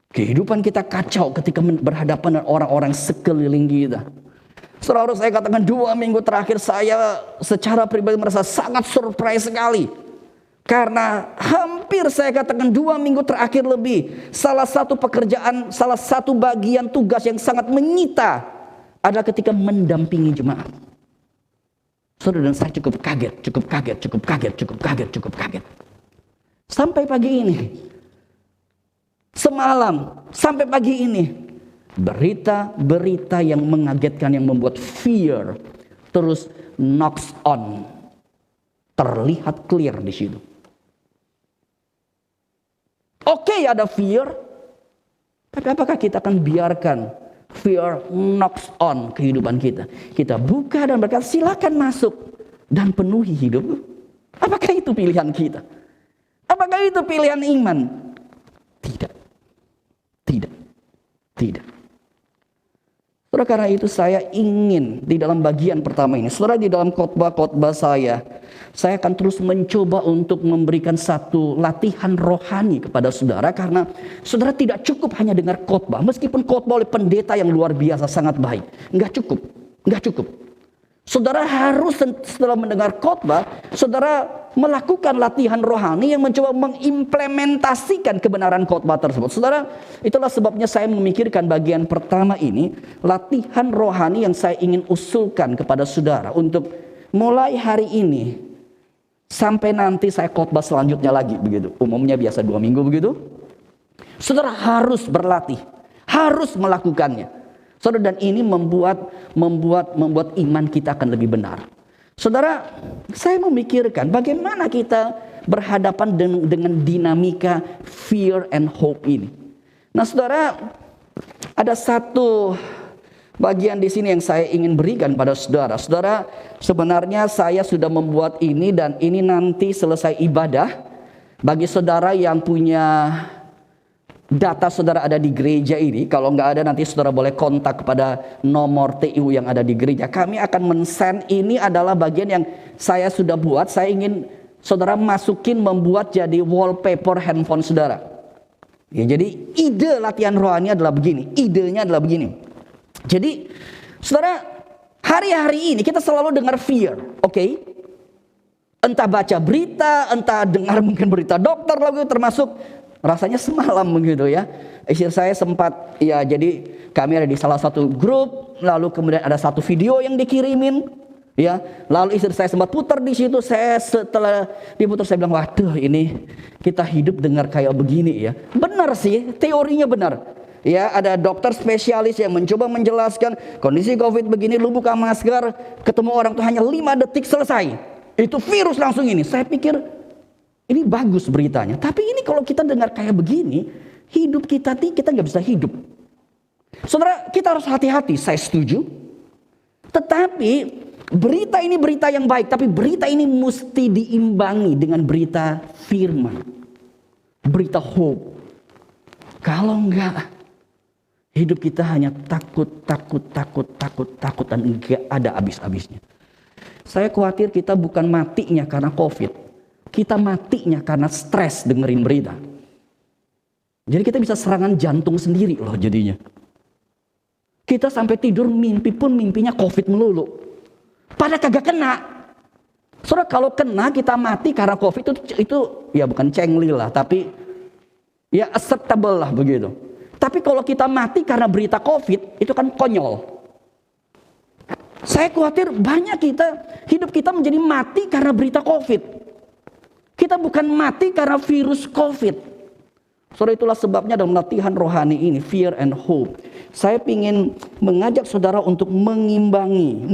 Kehidupan kita kacau ketika berhadapan dengan orang-orang sekeliling kita. Saudara, saya katakan 2 minggu terakhir saya secara pribadi merasa sangat surprise sekali. Karena hampir saya katakan 2 minggu terakhir lebih, salah satu pekerjaan, salah satu bagian tugas yang sangat menyita adalah ketika mendampingi jemaat. Saudara, dan saya cukup kaget. Sampai pagi ini, semalam, sampai pagi ini, berita-berita yang mengagetkan, yang membuat fear terus knocks on, terlihat clear di situ. Oke, ada fear, tapi apakah kita akan biarkan fear knocks on kehidupan kita? Kita buka dan berkata, silakan masuk dan penuhi hidupku. Apakah itu pilihan kita? Apakah itu pilihan iman? Tidak. Saudara, karena itu saya ingin di dalam bagian pertama ini, saudara, di dalam khotbah-khotbah saya akan terus mencoba untuk memberikan satu latihan rohani kepada saudara. Karena saudara tidak cukup hanya dengar khotbah, meskipun khotbah oleh pendeta yang luar biasa sangat baik, nggak cukup. Saudara harus setelah mendengar khotbah, saudara melakukan latihan rohani yang mencoba mengimplementasikan kebenaran khotbah tersebut. Saudara, itulah sebabnya saya memikirkan bagian pertama ini, latihan rohani yang saya ingin usulkan kepada saudara untuk mulai hari ini sampai nanti saya khotbah selanjutnya lagi begitu. Umumnya biasa 2 minggu begitu. Saudara harus berlatih, harus melakukannya. Saudara, dan ini membuat iman kita akan lebih benar. Saudara, saya memikirkan bagaimana kita berhadapan dengan dinamika fear and hope ini. Nah, saudara, ada satu bagian di sini yang saya ingin berikan pada saudara. Saudara, sebenarnya saya sudah membuat ini, dan ini nanti selesai ibadah, bagi saudara yang punya data saudara ada di gereja ini, kalau nggak ada nanti saudara boleh kontak kepada nomor TU yang ada di gereja. Kami akan men-send, ini adalah bagian yang saya sudah buat. Saya ingin saudara masukin, membuat jadi wallpaper handphone saudara. Ya, jadi ide latihan rohani adalah begini. Idenya adalah begini. Jadi saudara, hari-hari ini kita selalu dengar fear, oke? Entah baca berita, entah dengar mungkin berita dokter lalu, termasuk rasanya semalam begitu ya. Istri saya sempat, ya jadi kami ada di salah satu grup, lalu kemudian ada satu video yang dikirimin, ya. Lalu istri saya sempat putar di situ. Saya setelah diputar saya bilang, waduh, ini kita hidup dengar kayak begini ya. Benar sih, teorinya benar. Ya, ada dokter spesialis yang mencoba menjelaskan kondisi COVID begini, lu buka masker, ketemu orang tuh hanya 5 detik selesai. Itu virus langsung ini. Saya pikir ini bagus beritanya, tapi ini kalau kita dengar kayak begini, hidup kita nggak bisa hidup. Saudara, kita harus hati-hati, saya setuju. Tetapi berita ini berita yang baik, tapi berita ini mesti diimbangi dengan berita firman, berita hope. Kalau enggak, hidup kita hanya takut dan enggak ada habis-habisnya. Saya khawatir kita bukan matinya karena COVID. Kita matinya karena stres dengerin berita. Jadi kita bisa serangan jantung sendiri loh jadinya. Kita sampai tidur mimpi pun mimpinya COVID melulu. Padahal kagak kena. Saudara, kalau kena kita mati karena COVID itu ya bukan cengli lah, tapi ya acceptable lah begitu. Tapi kalau kita mati karena berita COVID, itu kan konyol. Saya khawatir banyak hidup kita menjadi mati karena berita COVID. Kita bukan mati karena virus COVID. Saudara, itulah sebabnya dalam latihan rohani ini, fear and hope, saya ingin mengajak saudara untuk mengimbangi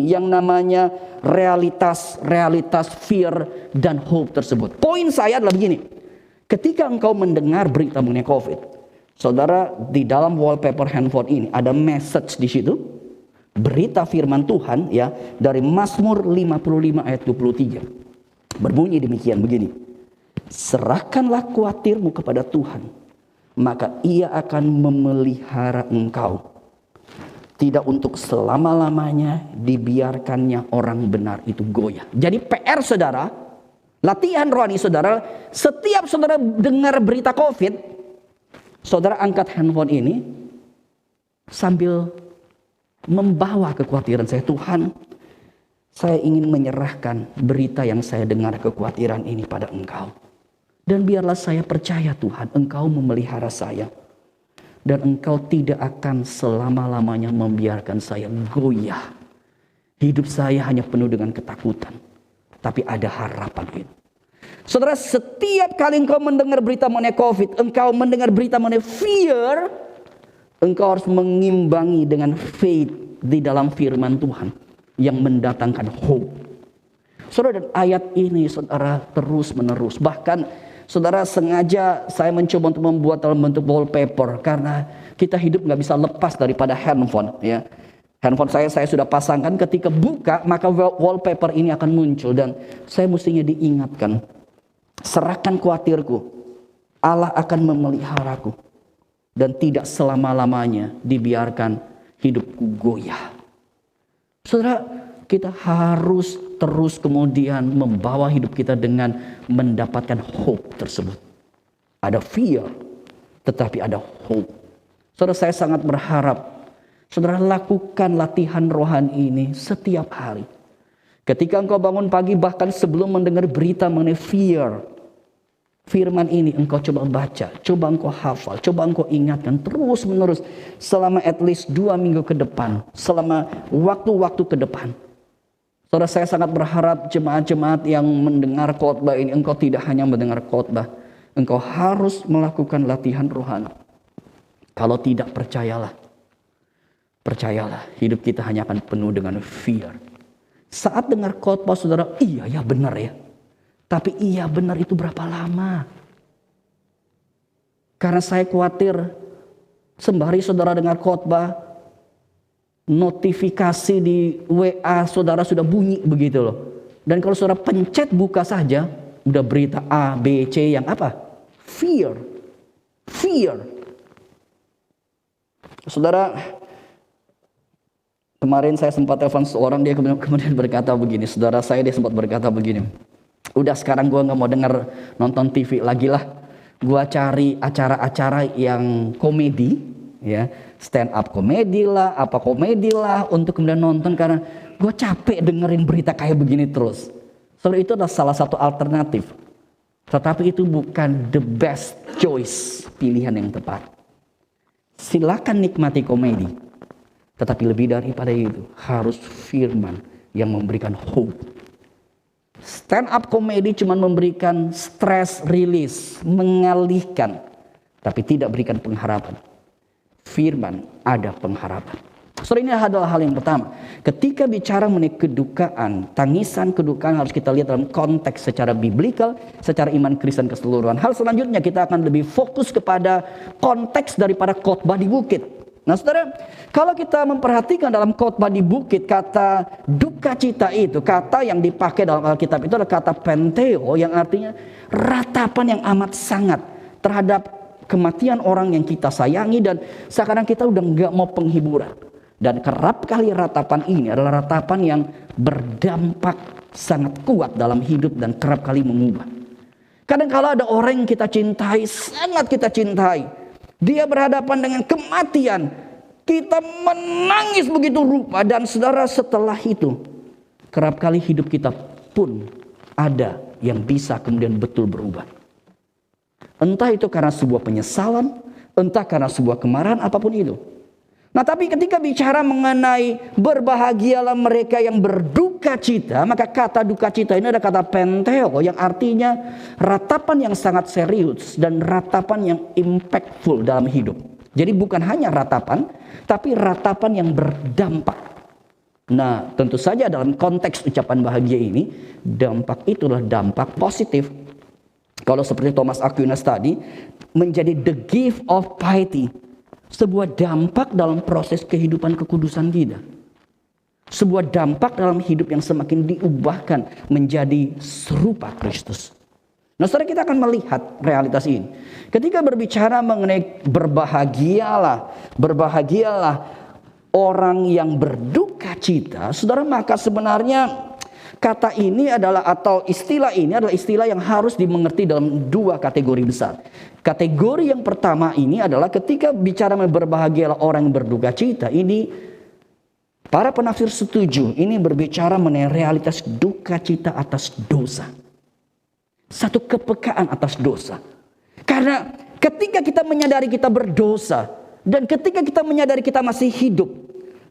yang namanya realitas fear dan hope tersebut. Poin saya adalah begini. Ketika engkau mendengar berita mengenai COVID, saudara, di dalam wallpaper handphone ini ada message di situ. Berita firman Tuhan ya dari Mazmur 55 ayat 23. Berbunyi demikian begini. Serahkanlah khawatirmu kepada Tuhan, maka Ia akan memelihara engkau. Tidak untuk selama-lamanya dibiarkannya orang benar itu goyah. Jadi PR saudara, latihan rohani saudara, setiap saudara dengar berita COVID, saudara angkat handphone ini sambil membawa kekhawatiran saya. Tuhan, saya ingin menyerahkan berita yang saya dengar kekhawatiran ini pada Engkau. Dan biarlah saya percaya Tuhan, Engkau memelihara saya. Dan Engkau tidak akan selama-lamanya membiarkan saya goyah. Hidup saya hanya penuh dengan ketakutan. Tapi ada harapan itu. Saudara, setiap kali engkau mendengar berita mengenai COVID, engkau mendengar berita mengenai fear, engkau harus mengimbangi dengan faith di dalam firman Tuhan yang mendatangkan hope. Saudara, dan ayat ini saudara terus menerus. Bahkan saudara, sengaja saya mencoba untuk membuat dalam bentuk wallpaper. Karena kita hidup gak bisa lepas daripada handphone. Ya. Handphone saya sudah pasangkan, ketika buka maka wallpaper ini akan muncul. Dan saya mestinya diingatkan. Serahkan khawatirku, Allah akan memeliharaku. Dan tidak selama-lamanya dibiarkan hidupku goyah. Saudara, kita harus terus kemudian membawa hidup kita dengan mendapatkan hope tersebut. Ada fear, tetapi ada hope. Saudara, saya sangat berharap saudara lakukan latihan rohani ini setiap hari. Ketika engkau bangun pagi, bahkan sebelum mendengar berita mengenai fear, firman ini engkau coba baca, coba engkau hafal, coba engkau ingatkan terus menerus selama at least 2 minggu ke depan, selama waktu-waktu ke depan. Saudara, saya sangat berharap jemaat-jemaat yang mendengar khotbah ini, engkau tidak hanya mendengar khotbah, engkau harus melakukan latihan rohani. Kalau tidak, percayalah, hidup kita hanya akan penuh dengan fear. Saat dengar khotbah saudara, iya ya benar ya. Tapi iya benar itu berapa lama? Karena saya khawatir sembari saudara dengar khotbah, notifikasi di WA saudara sudah bunyi begitu loh. Dan kalau saudara pencet buka saja, udah berita A, B, C yang apa? Fear. Saudara, kemarin saya sempat telepon seorang, dia kemudian berkata begini. Saudara saya, dia sempat berkata begini. Udah sekarang gue gak mau denger nonton TV lagi lah. Gue cari acara-acara yang komedi, ya, stand up komedi lah, apa komedi lah, untuk kemudian nonton. Karena gue capek dengerin berita kayak begini terus. Soalnya itu adalah salah satu alternatif. Tetapi itu bukan the best choice, pilihan yang tepat. Silakan nikmati komedi. Tetapi lebih daripada itu, harus firman yang memberikan hope. Stand up comedy cuma memberikan stress release, mengalihkan, tapi tidak berikan pengharapan. Firman ada pengharapan. So, ini adalah hal yang pertama. Ketika bicara mengenai kedukaan, tangisan kedukaan harus kita lihat dalam konteks secara biblikal, secara iman Kristen keseluruhan. Hal selanjutnya kita akan lebih fokus kepada konteks daripada khotbah di bukit. Nah saudara, kalau kita memperhatikan dalam khotbah di bukit, kata duka cita itu, kata yang dipakai dalam Alkitab itu adalah kata penteo, yang artinya ratapan yang amat sangat terhadap kematian orang yang kita sayangi, dan sekarang kita udah gak mau penghiburan. Dan kerap kali ratapan ini adalah ratapan yang berdampak sangat kuat dalam hidup dan kerap kali mengubah. Kadang kala ada orang yang kita cintai, sangat kita cintai, dia berhadapan dengan kematian, kita menangis begitu rupa. Dan saudara, setelah itu kerap kali hidup kita pun ada yang bisa kemudian betul berubah. Entah itu karena sebuah penyesalan, entah karena sebuah kemarahan, apapun itu. Nah tapi ketika bicara mengenai berbahagialah mereka yang berduka cita, maka kata duka cita ini ada kata penteo, yang artinya ratapan yang sangat serius dan ratapan yang impactful dalam hidup. Jadi bukan hanya ratapan, tapi ratapan yang berdampak. Nah, tentu saja dalam konteks ucapan bahagia ini, dampak itulah dampak positif. Kalau seperti Thomas Aquinas tadi, menjadi the gift of piety. Sebuah dampak dalam proses kehidupan kekudusan kita. Sebuah dampak dalam hidup yang semakin diubahkan menjadi serupa Kristus. Nah, saudara, kita akan melihat realitas ini. Ketika berbicara mengenai berbahagialah orang yang berduka cita, saudara, maka sebenarnya kata ini adalah, atau istilah ini adalah istilah yang harus dimengerti dalam dua kategori besar. Kategori yang pertama ini adalah ketika bicara berbahagialah orang yang berduka cita, ini para penafsir setuju, ini berbicara mengenai realitas duka cita atas dosa. Satu kepekaan atas dosa. Karena ketika kita menyadari kita berdosa, dan ketika kita menyadari kita masih hidup,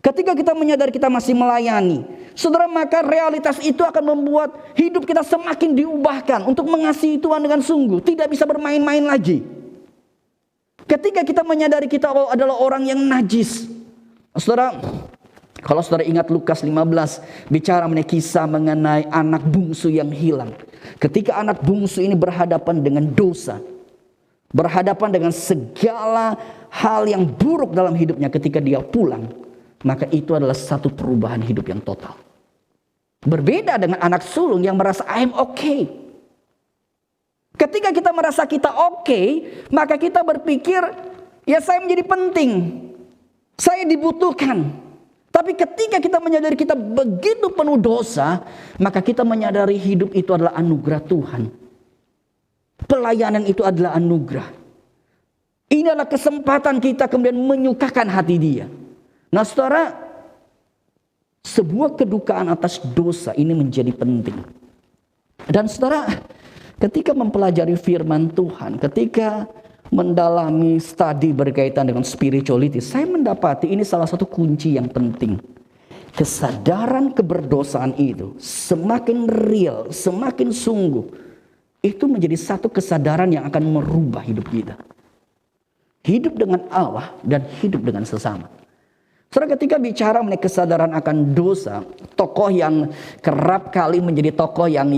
ketika kita menyadari kita masih melayani, saudara, maka realitas itu akan membuat hidup kita semakin diubahkan untuk mengasihi Tuhan dengan sungguh. Tidak bisa bermain-main lagi. Ketika kita menyadari kita adalah orang yang najis. Saudara, kalau saudara ingat Lukas 15, bicara mengenai kisah mengenai anak bungsu yang hilang. Ketika anak bungsu ini berhadapan dengan dosa, berhadapan dengan segala hal yang buruk dalam hidupnya ketika dia pulang, maka itu adalah satu perubahan hidup yang total. Berbeda dengan anak sulung yang merasa I'm okay. Ketika kita merasa kita okay, maka kita berpikir, ya saya menjadi penting, saya dibutuhkan. Tapi ketika kita menyadari kita begitu penuh dosa, maka kita menyadari hidup itu adalah anugerah Tuhan. Pelayanan itu adalah anugerah. Ini adalah kesempatan kita kemudian menyukakan hati Dia. Nah, saudara, sebuah kedukaan atas dosa ini menjadi penting. Dan saudara, ketika mempelajari firman Tuhan, ketika mendalami studi berkaitan dengan spirituality, saya mendapati ini salah satu kunci yang penting. Kesadaran keberdosaan itu semakin real, semakin sungguh, itu menjadi satu kesadaran yang akan merubah hidup kita. Hidup dengan Allah dan hidup dengan sesama. Saudara, ketika bicara mengenai kesadaran akan dosa, tokoh yang kerap kali menjadi tokoh yang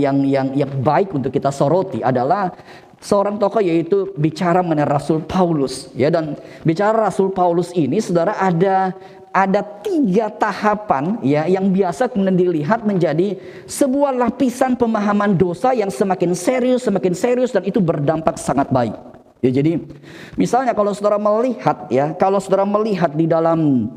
baik untuk kita soroti adalah seorang tokoh, yaitu bicara mengenai Rasul Paulus. Ya, dan bicara Rasul Paulus ini, saudara, ada 3 tahapan ya yang biasa kemudian dilihat menjadi sebuah lapisan pemahaman dosa yang semakin serius dan itu berdampak sangat baik. Ya, jadi misalnya kalau saudara melihat di dalam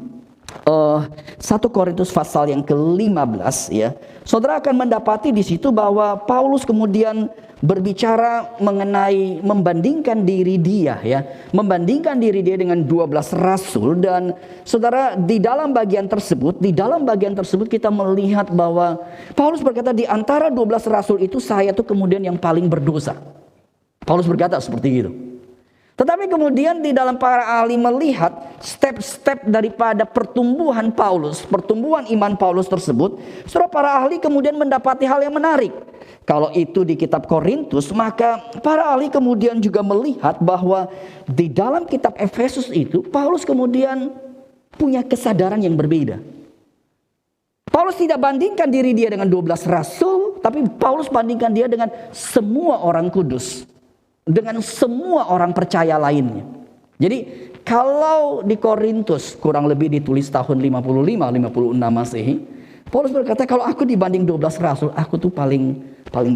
1 Korintus pasal yang ke-15 ya, saudara akan mendapati di situ bahwa Paulus kemudian berbicara mengenai membandingkan diri dia dengan 12 rasul. Dan saudara, di dalam bagian tersebut kita melihat bahwa Paulus berkata, di antara 12 rasul itu saya tuh kemudian yang paling berdosa. Paulus berkata seperti itu. Tetapi kemudian di dalam para ahli melihat step-step daripada pertumbuhan iman Paulus tersebut, saudara, para ahli kemudian mendapati hal yang menarik. Kalau itu di kitab Korintus, maka para ahli kemudian juga melihat bahwa di dalam kitab Efesus itu, Paulus kemudian punya kesadaran yang berbeda. Paulus tidak bandingkan diri dia dengan 12 rasul, tapi Paulus bandingkan dia dengan semua orang kudus, dengan semua orang percaya lainnya. Jadi kalau di Korintus kurang lebih ditulis tahun 55-56 Masehi, Paulus berkata, kalau aku dibanding 12 rasul, aku tuh paling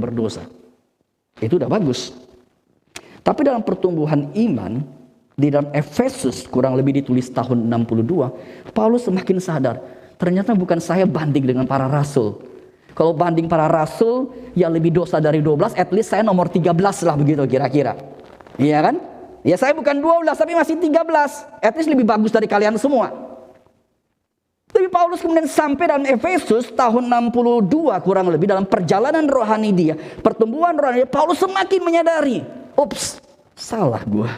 berdosa. Itu udah bagus. Tapi dalam pertumbuhan iman, di dalam Efesus kurang lebih ditulis tahun 62, Paulus semakin sadar, ternyata bukan saya banding dengan para rasul. Kalau banding para rasul yang lebih dosa dari 12, at least saya nomor 13 lah, begitu kira-kira. Iya kan? Ya, saya bukan 12 tapi masih 13. At least lebih bagus dari kalian semua. Tapi Paulus kemudian sampai dalam Efesus tahun 62 kurang lebih, dalam perjalanan rohani dia, pertumbuhan rohani dia, Paulus semakin menyadari, salah gua.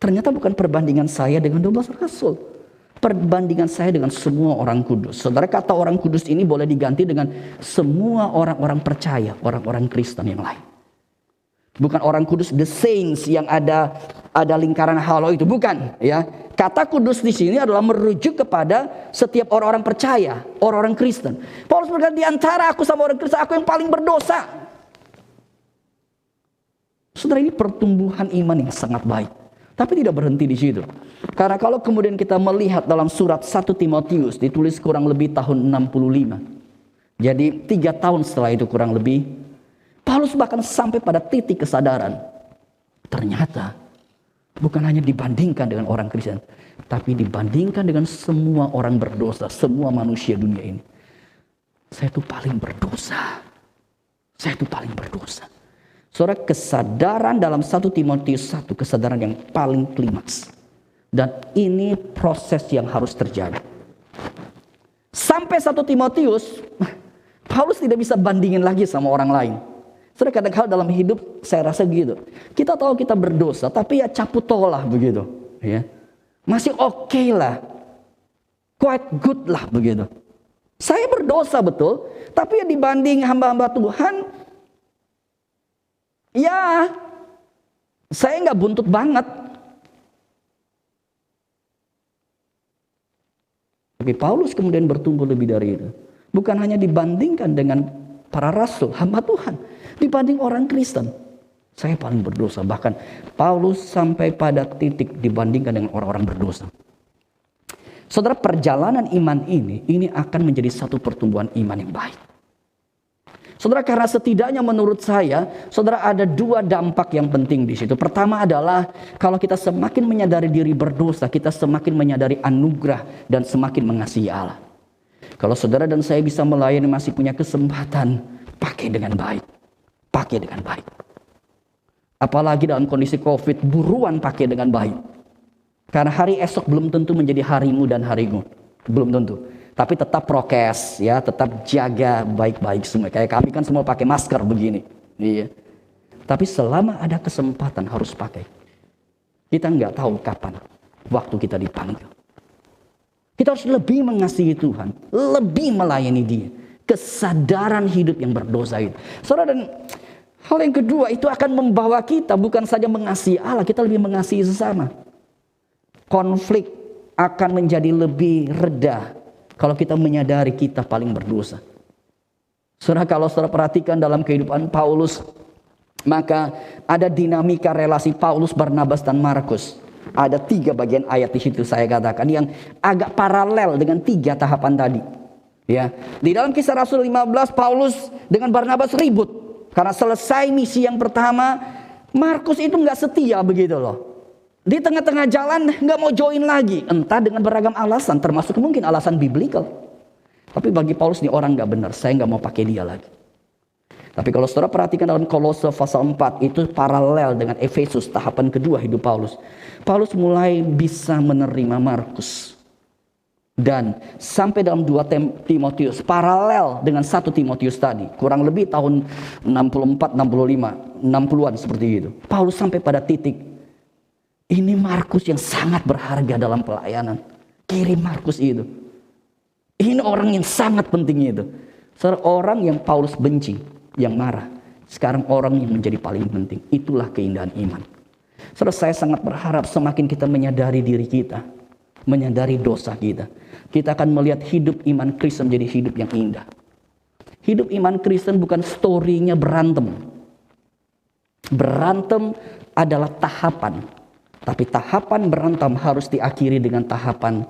Ternyata bukan perbandingan saya dengan 12 rasul, perbandingan saya dengan semua orang kudus. Saudara, kata orang kudus ini boleh diganti dengan semua orang-orang percaya, orang-orang Kristen yang lain. Bukan orang kudus, the saints yang ada ada lingkaran halo itu, bukan ya. Kata kudus di sini adalah merujuk kepada setiap orang-orang percaya, orang-orang Kristen. Paulus berkata, di antara aku sama orang Kristen, aku yang paling berdosa. Saudara, ini pertumbuhan iman yang sangat baik. Tapi tidak berhenti di situ. Karena kalau kemudian kita melihat dalam surat 1 Timotius, ditulis kurang lebih tahun 65. Jadi 3 tahun setelah itu kurang lebih, Paulus bahkan sampai pada titik kesadaran. Ternyata bukan hanya dibandingkan dengan orang Kristen, tapi dibandingkan dengan semua orang berdosa, semua manusia dunia ini. Saya itu paling berdosa. Saya itu paling berdosa. Saudara, kesadaran dalam 1 Timotius 1, kesadaran yang paling klimaks. Dan ini proses yang harus terjadi. Sampai 1 Timotius, Paulus tidak bisa bandingin lagi sama orang lain. Saudara, kadang-kadang dalam hidup saya rasa gitu. Kita tahu kita berdosa, tapi ya caputolah begitu. Ya. Masih oke lah. Quite good lah begitu. Saya berdosa betul, tapi ya dibanding hamba-hamba Tuhan, ya, saya nggak buntut banget. Tapi Paulus kemudian bertumbuh lebih dari itu. Bukan hanya dibandingkan dengan para rasul, hamba Tuhan. Dibanding orang Kristen. Saya paling berdosa. Bahkan Paulus sampai pada titik dibandingkan dengan orang-orang berdosa. Saudara, perjalanan iman ini akan menjadi satu pertumbuhan iman yang baik. Saudara, karena setidaknya menurut saya, saudara, ada 2 dampak yang penting di situ. Pertama adalah kalau kita semakin menyadari diri berdosa, kita semakin menyadari anugerah dan semakin mengasihi Allah. Kalau saudara dan saya bisa melayani, masih punya kesempatan, pakai dengan baik. Pakai dengan baik. Apalagi dalam kondisi COVID, buruan pakai dengan baik. Karena hari esok belum tentu menjadi harimu dan harimu. Belum tentu. Tapi tetap prokes, ya, tetap jaga baik-baik semua. Kayak kami kan semua pakai masker begini. Iya. Tapi selama ada kesempatan harus pakai. Kita nggak tahu kapan waktu kita dipanggil. Kita harus lebih mengasihi Tuhan, lebih melayani Dia. Kesadaran hidup yang berdosa itu. Saudara, dan hal yang kedua itu akan membawa kita bukan saja mengasihi Allah, kita lebih mengasihi sesama. Konflik akan menjadi lebih reda kalau kita menyadari kita paling berdosa. Saudara, kalau saudara perhatikan dalam kehidupan Paulus, maka ada dinamika relasi Paulus, Barnabas, dan Markus. Ada 3 bagian ayat di situ saya katakan yang agak paralel dengan 3 tahapan tadi. Ya, di dalam Kisah Rasul 15, Paulus dengan Barnabas ribut karena selesai misi yang pertama, Markus itu nggak setia begitu loh. Di tengah-tengah jalan nggak mau join lagi, entah dengan beragam alasan, termasuk mungkin alasan biblical. Tapi bagi Paulus ini orang nggak benar, saya nggak mau pakai dia lagi. Tapi kalau saudara perhatikan dalam Kolose pasal 4, itu paralel dengan Efesus, tahapan kedua hidup Paulus. Paulus mulai bisa menerima Markus. Dan sampai dalam 2 Timotius, paralel dengan 1 Timotius tadi. Kurang lebih tahun 64, 65, 60-an seperti itu. Paulus sampai pada titik, ini Markus yang sangat berharga dalam pelayanan. Kirim Markus itu. Ini orang yang sangat penting itu. Seorang yang Paulus benci, yang marah. Sekarang orang yang menjadi paling penting. Itulah keindahan iman. Saudara, saya sangat berharap semakin kita menyadari diri kita, menyadari dosa kita, kita akan melihat hidup iman Kristen menjadi hidup yang indah. Hidup iman Kristen bukan story-nya berantem. Berantem adalah tahapan. Tapi tahapan berantem harus diakhiri dengan tahapan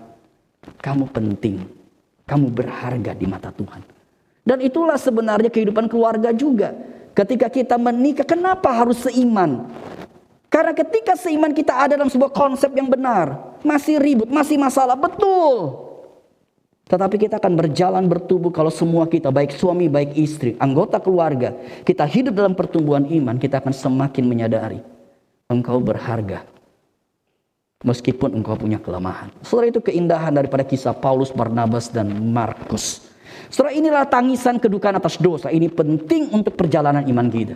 kamu penting, kamu berharga di mata Tuhan. Dan itulah sebenarnya kehidupan keluarga juga. Ketika kita menikah, kenapa harus seiman? Karena ketika seiman kita ada dalam sebuah konsep yang benar, masih ribut, masih masalah, betul. Tetapi kita akan berjalan bertumbuh kalau semua kita, baik suami, baik istri, anggota keluarga, kita hidup dalam pertumbuhan iman, kita akan semakin menyadari engkau berharga. Meskipun engkau punya kelemahan. Saudara, itu keindahan daripada kisah Paulus, Barnabas, dan Markus. Saudara, inilah tangisan kedukaan atas dosa. Ini penting untuk perjalanan iman kita.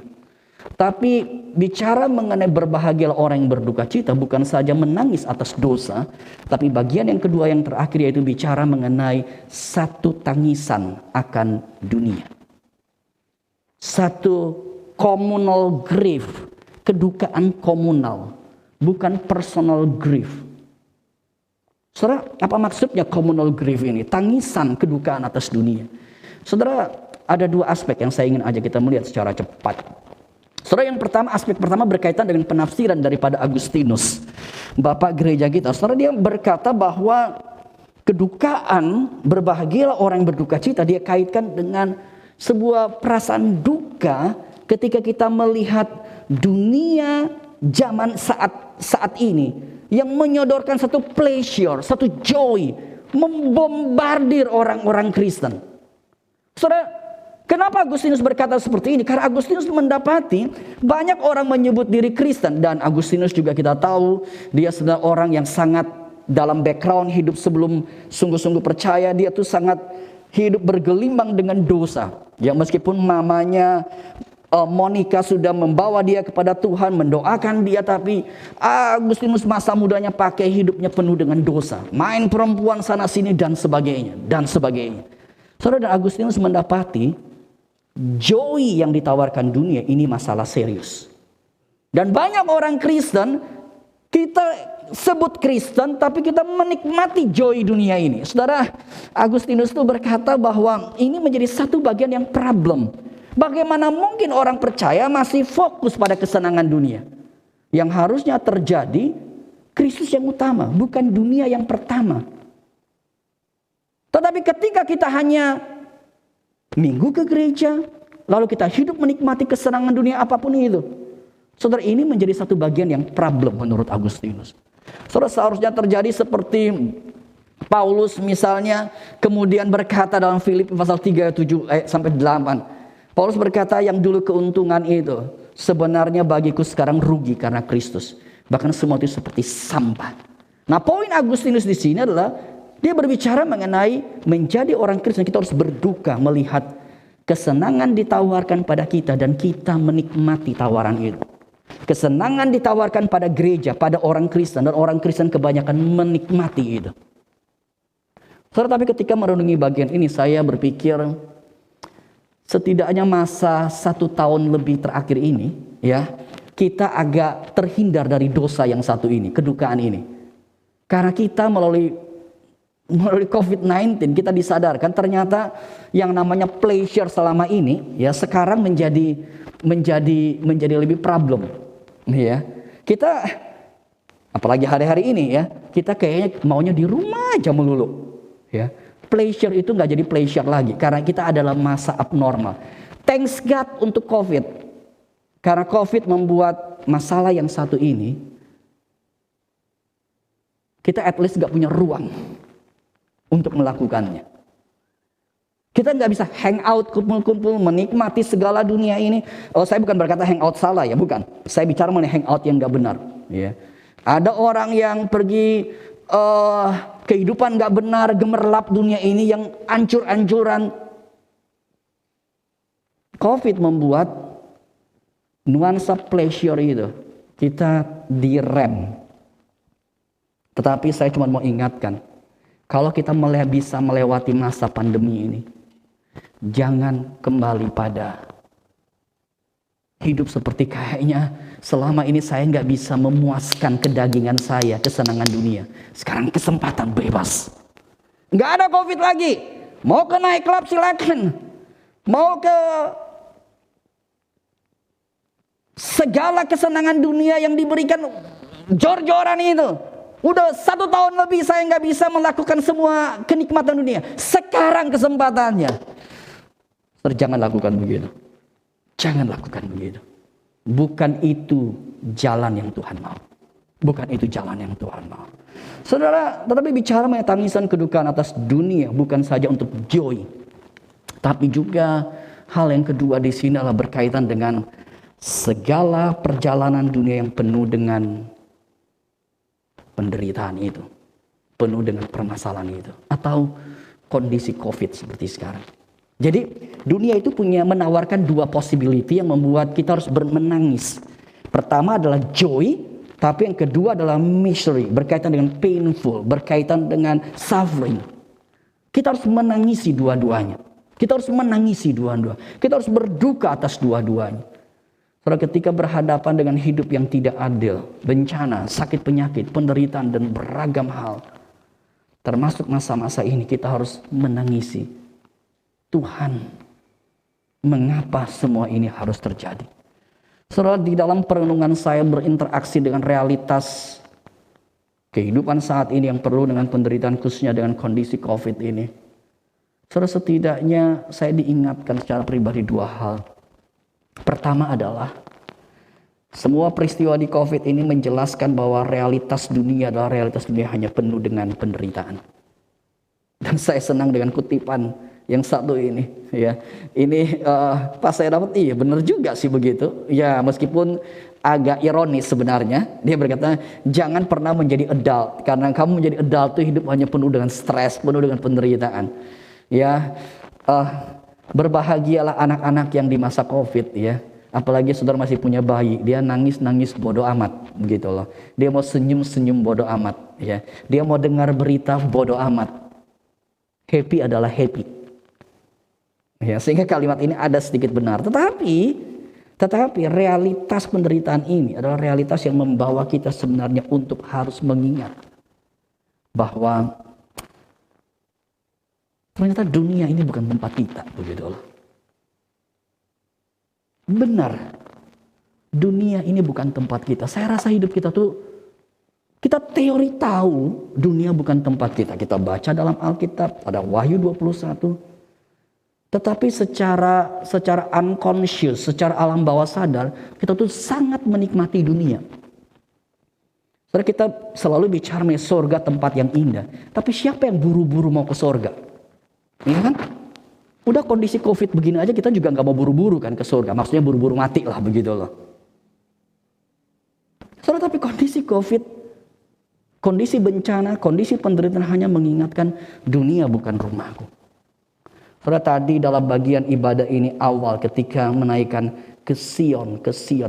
Tapi bicara mengenai berbahagialah orang yang berduka cita, bukan saja menangis atas dosa, tapi bagian yang kedua yang terakhir yaitu bicara mengenai satu tangisan akan dunia. Satu communal grief, kedukaan komunal. bukan personal grief. Saudara, apa maksudnya communal grief ini? Tangisan kedukaan atas dunia. Saudara, ada dua aspek yang saya ingin ajak kita melihat secara cepat. Saudara, yang pertama, aspek pertama berkaitan dengan penafsiran daripada Agustinus, Bapak gereja kita. Saudara, dia berkata bahwa kedukaan, berbahagialah orang yang berduka cita, dia kaitkan dengan sebuah perasaan duka ketika kita melihat dunia zaman saat ini yang menyodorkan satu pleasure, satu joy, membombardir orang-orang Kristen. Saudara, kenapa Agustinus berkata seperti ini? Karena Agustinus mendapati banyak orang menyebut diri Kristen, dan Agustinus juga kita tahu dia adalah orang yang sangat dalam background hidup sebelum sungguh-sungguh percaya. Dia tuh sangat hidup bergelimang dengan dosa. Ya, meskipun mamanya Monica sudah membawa dia kepada Tuhan, mendoakan dia, tapi Agustinus masa mudanya pakai hidupnya penuh dengan dosa, main perempuan sana sini dan sebagainya dan sebagainya. Saudara, dan Agustinus mendapati joy yang ditawarkan dunia ini masalah serius. Dan banyak orang Kristen, kita sebut Kristen tapi kita menikmati joy dunia ini. Saudara, Agustinus itu berkata bahwa ini menjadi satu bagian yang problem. Bagaimana mungkin orang percaya masih fokus pada kesenangan dunia? Yang harusnya terjadi Kristus yang utama, bukan dunia yang pertama. Tetapi ketika kita hanya minggu ke gereja, lalu kita hidup menikmati kesenangan dunia apapun itu, saudara, ini menjadi satu bagian yang problem menurut Agustinus. Saudara, seharusnya terjadi seperti Paulus misalnya, kemudian berkata dalam Filipi pasal 3 7 sampai 8. Paulus berkata, yang dulu keuntungan itu sebenarnya bagiku sekarang rugi karena Kristus. Bahkan semua itu seperti sampah. Nah, poin Agustinus di sini adalah dia berbicara mengenai menjadi orang Kristen. Kita harus berduka melihat kesenangan ditawarkan pada kita dan kita menikmati tawaran itu. Kesenangan ditawarkan pada gereja, pada orang Kristen, dan orang Kristen kebanyakan menikmati itu. Saudara, tapi ketika merenungi bagian ini, saya berpikir setidaknya masa 1 tahun lebih terakhir ini, ya, kita agak terhindar dari dosa yang satu ini, kedukaan ini. Karena kita melalui COVID-19 kita disadarkan ternyata yang namanya pleasure selama ini, ya, sekarang menjadi lebih problem, ya. Kita apalagi hari-hari ini, ya, kita kayaknya maunya di rumah aja melulu, ya. Pleasure itu nggak jadi pleasure lagi karena kita adalah masa abnormal. Thanks God untuk COVID, karena COVID membuat masalah yang satu ini kita at least nggak punya ruang untuk melakukannya. Kita nggak bisa hang out, kumpul-kumpul, menikmati segala dunia ini. Oh, saya bukan berkata hang out salah, ya, bukan. Saya bicara mengenai hang out yang nggak benar. Ya. Ada orang yang pergi kehidupan gak benar, gemerlap dunia ini yang ancur-ancuran. COVID membuat nuansa pleasure itu kita direm. Tetapi saya cuma mau ingatkan, kalau kita bisa melewati masa pandemi ini, jangan kembali pada hidup seperti kayaknya selama ini saya nggak bisa memuaskan kedagingan saya, kesenangan dunia. Sekarang kesempatan bebas. Nggak ada COVID lagi. Mau ke naik klub silakan. Mau ke segala kesenangan dunia yang diberikan jor-joran itu. Udah 1 tahun lebih saya nggak bisa melakukan semua kenikmatan dunia. Sekarang kesempatannya. Jangan lakukan begitu. Jangan lakukan begitu. Bukan itu jalan yang Tuhan mau. Bukan itu jalan yang Tuhan mau. Saudara, tetapi bicara mengenai tangisan kedukaan atas dunia bukan saja untuk joy, tapi juga hal yang kedua di sini adalah berkaitan dengan segala perjalanan dunia yang penuh dengan penderitaan itu, penuh dengan permasalahan itu, atau kondisi COVID seperti sekarang. Jadi dunia itu menawarkan 2 possibility yang membuat kita harus menangis. Pertama adalah joy, tapi yang kedua adalah misery, berkaitan dengan painful, berkaitan dengan suffering. Kita harus menangisi dua-duanya. Kita harus menangisi dua-duanya. Kita harus berduka atas dua-duanya. Saudara, ketika berhadapan dengan hidup yang tidak adil, bencana, sakit penyakit, penderitaan, dan beragam hal, termasuk masa-masa ini kita harus menangisi. Tuhan, mengapa semua ini harus terjadi? Saudara, di dalam perenungan saya berinteraksi dengan realitas kehidupan saat ini yang perlu dengan penderitaan, khususnya dengan kondisi COVID ini. Saudara, setidaknya saya diingatkan secara pribadi dua hal. Pertama adalah semua peristiwa di COVID ini menjelaskan bahwa realitas dunia adalah realitas dunia hanya penuh dengan penderitaan. Dan saya senang dengan kutipan yang satu ini, ya. Ini pas saya dapat, iya benar juga sih begitu. Ya, meskipun agak ironis sebenarnya. Dia berkata, jangan pernah menjadi adult, karena kamu menjadi adult itu hidup hanya penuh dengan stres, penuh dengan penderitaan. Ya, berbahagialah anak-anak yang di masa COVID, ya. Apalagi saudara masih punya bayi, dia nangis-nangis bodoh amat, begitu loh. Dia mau senyum-senyum bodoh amat, ya. Dia mau dengar berita bodoh amat. Happy adalah happy. Ya, sehingga kalimat ini ada sedikit benar, tetapi realitas penderitaan ini adalah realitas yang membawa kita sebenarnya untuk harus mengingat bahwa ternyata dunia ini bukan tempat kita, begitu loh. Benar, dunia ini bukan tempat kita. Saya rasa hidup kita tuh, kita teori tahu dunia bukan tempat kita. Kita baca dalam Alkitab, ada Wahyu 21. Tetapi secara unconscious, secara alam bawah sadar, kita tuh sangat menikmati dunia. Saudara, kita selalu bicara mengenai surga, tempat yang indah. Tapi siapa yang buru-buru mau ke surga? Iya kan? Udah kondisi COVID begini aja kita juga gak mau buru-buru kan ke surga. Maksudnya buru-buru mati lah, begitu loh. Saudara, tapi kondisi COVID, kondisi bencana, kondisi penderitaan hanya mengingatkan dunia bukan rumahku. Saudara, tadi dalam bagian ibadah ini awal ketika menaikkan ke Sion,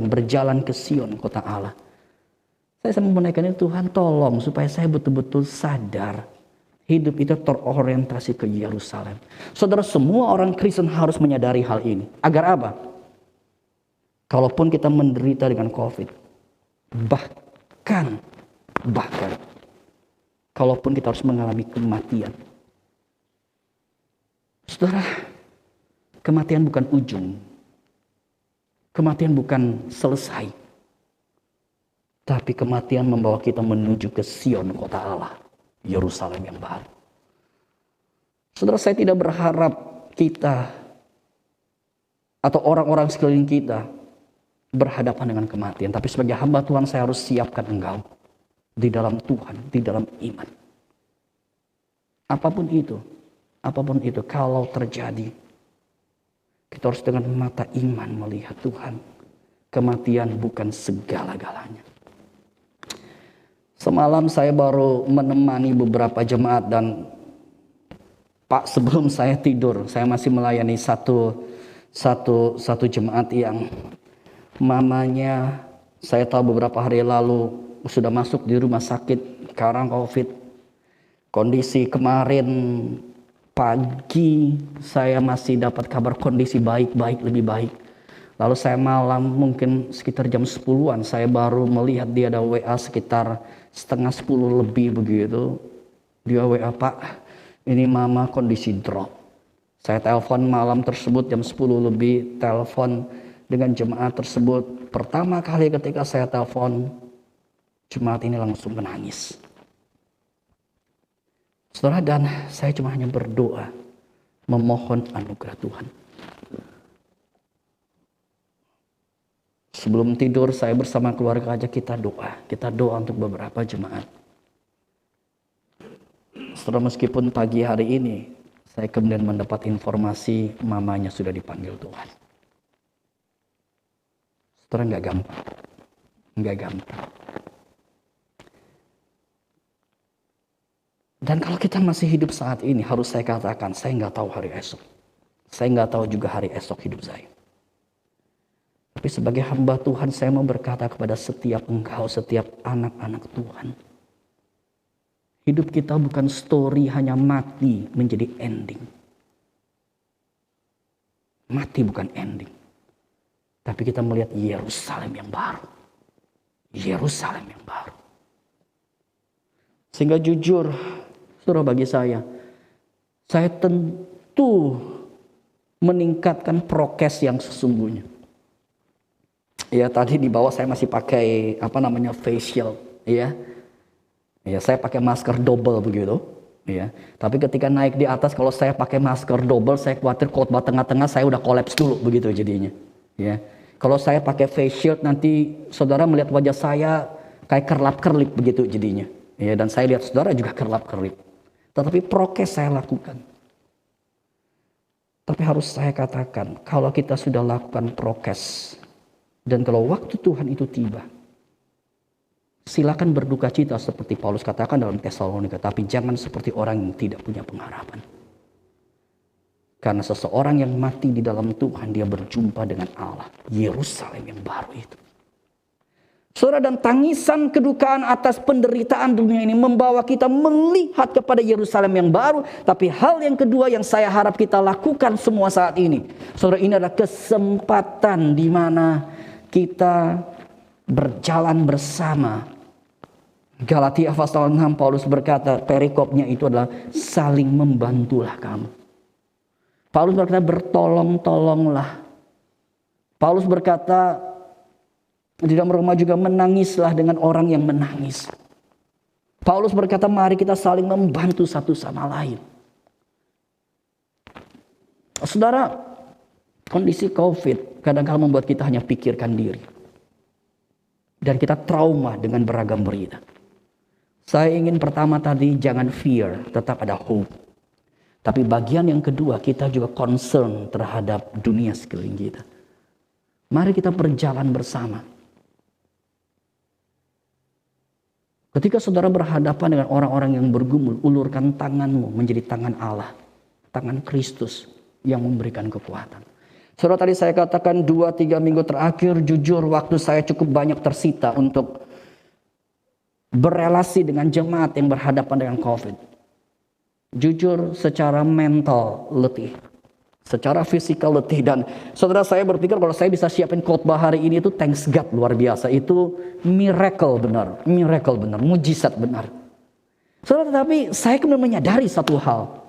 berjalan ke Sion, kota Allah. Saya sama menaikkan itu, Tuhan tolong supaya saya betul-betul sadar hidup itu terorientasi ke Yerusalem. Saudara, semua orang Kristen harus menyadari hal ini. Agar apa? Kalaupun kita menderita dengan COVID, bahkan kalaupun kita harus mengalami kematian. Saudara, kematian bukan ujung. Kematian bukan selesai. Tapi kematian membawa kita menuju ke Sion, kota Allah. Yerusalem yang baru. Saudara, saya tidak berharap kita atau orang-orang sekeliling kita berhadapan dengan kematian. Tapi sebagai hamba Tuhan, saya harus siapkan engkau di dalam Tuhan, di dalam iman. Apapun itu, kalau terjadi, kita harus dengan mata iman melihat Tuhan. Kematian bukan segala-galanya. Semalam saya baru menemani beberapa jemaat dan Pak, sebelum saya tidur, saya masih melayani satu jemaat yang mamanya saya tahu beberapa hari lalu sudah masuk di rumah sakit karena COVID. Kondisi kemarin pagi saya masih dapat kabar kondisi baik-baik, lebih baik. Lalu saya malam mungkin sekitar jam 10-an saya baru melihat dia ada WA sekitar setengah 10 lebih begitu. Dia WA, Pak, ini mama kondisi drop. Saya telepon malam tersebut jam 10 lebih, telepon dengan jemaat tersebut. Pertama kali ketika saya telepon, jemaat ini langsung menangis. Saudara, dan saya cuma hanya berdoa, memohon anugerah Tuhan. Sebelum tidur saya bersama keluarga aja kita doa untuk beberapa jemaat. Saudara, meskipun pagi hari ini saya kemudian mendapat informasi mamanya sudah dipanggil Tuhan. Saudara, nggak gampang. Dan kalau kita masih hidup saat ini, harus saya katakan, saya nggak tahu hari esok. Saya nggak tahu juga hari esok hidup saya. Tapi sebagai hamba Tuhan, saya mau berkata kepada setiap engkau, setiap anak-anak Tuhan. Hidup kita bukan story hanya mati menjadi ending. Mati bukan ending. Tapi kita melihat Yerusalem yang baru. Yerusalem yang baru. Sehingga jujur, saudara, bagi saya tentu meningkatkan prokes yang sesungguhnya. Ya, tadi di bawah saya masih pakai face shield, ya. Ya, saya pakai masker double begitu, ya. Tapi ketika naik di atas, kalau saya pakai masker double, saya khawatir khotbah tengah-tengah saya udah kolaps dulu begitu jadinya, ya. Kalau saya pakai face shield, nanti saudara melihat wajah saya kayak kerlap-kerlip begitu jadinya, ya. Dan saya lihat saudara juga kerlap-kerlip. Tetapi prokes saya lakukan. Tapi harus saya katakan, kalau kita sudah lakukan prokes, dan kalau waktu Tuhan itu tiba, silakan berduka cita seperti Paulus katakan dalam Tesalonika, tapi jangan seperti orang yang tidak punya pengharapan. Karena seseorang yang mati di dalam Tuhan, dia berjumpa dengan Allah, Yerusalem yang baru itu. Saudara, dan tangisan kedukaan atas penderitaan dunia ini membawa kita melihat kepada Yerusalem yang baru. Tapi hal yang kedua yang saya harap kita lakukan semua saat ini, saudara, ini adalah kesempatan di mana kita berjalan bersama. Galatia pasal 6, Paulus berkata, perikopnya itu adalah saling membantulah kamu. Paulus berkata bertolong-tolonglah. Paulus berkata di dalam Roma juga menangislah dengan orang yang menangis. Paulus berkata mari kita saling membantu satu sama lain. Saudara, kondisi COVID kadang-kadang membuat kita hanya pikirkan diri. Dan kita trauma dengan beragam berita. Saya ingin pertama tadi jangan fear, tetap ada hope. Tapi bagian yang kedua kita juga concern terhadap dunia sekeliling kita. Mari kita berjalan bersama. Ketika saudara berhadapan dengan orang-orang yang bergumul, ulurkan tanganmu menjadi tangan Allah. Tangan Kristus yang memberikan kekuatan. Saudara, tadi saya katakan 2-3 minggu terakhir, jujur waktu saya cukup banyak tersita untuk berelasi dengan jemaat yang berhadapan dengan COVID. Jujur secara mental letih, secara fisikal letih. Dan saudara, saya berpikir kalau saya bisa siapin khotbah hari ini itu thanks God luar biasa. Itu miracle benar, mujizat benar. Saudara, tetapi saya kemudian menyadari satu hal.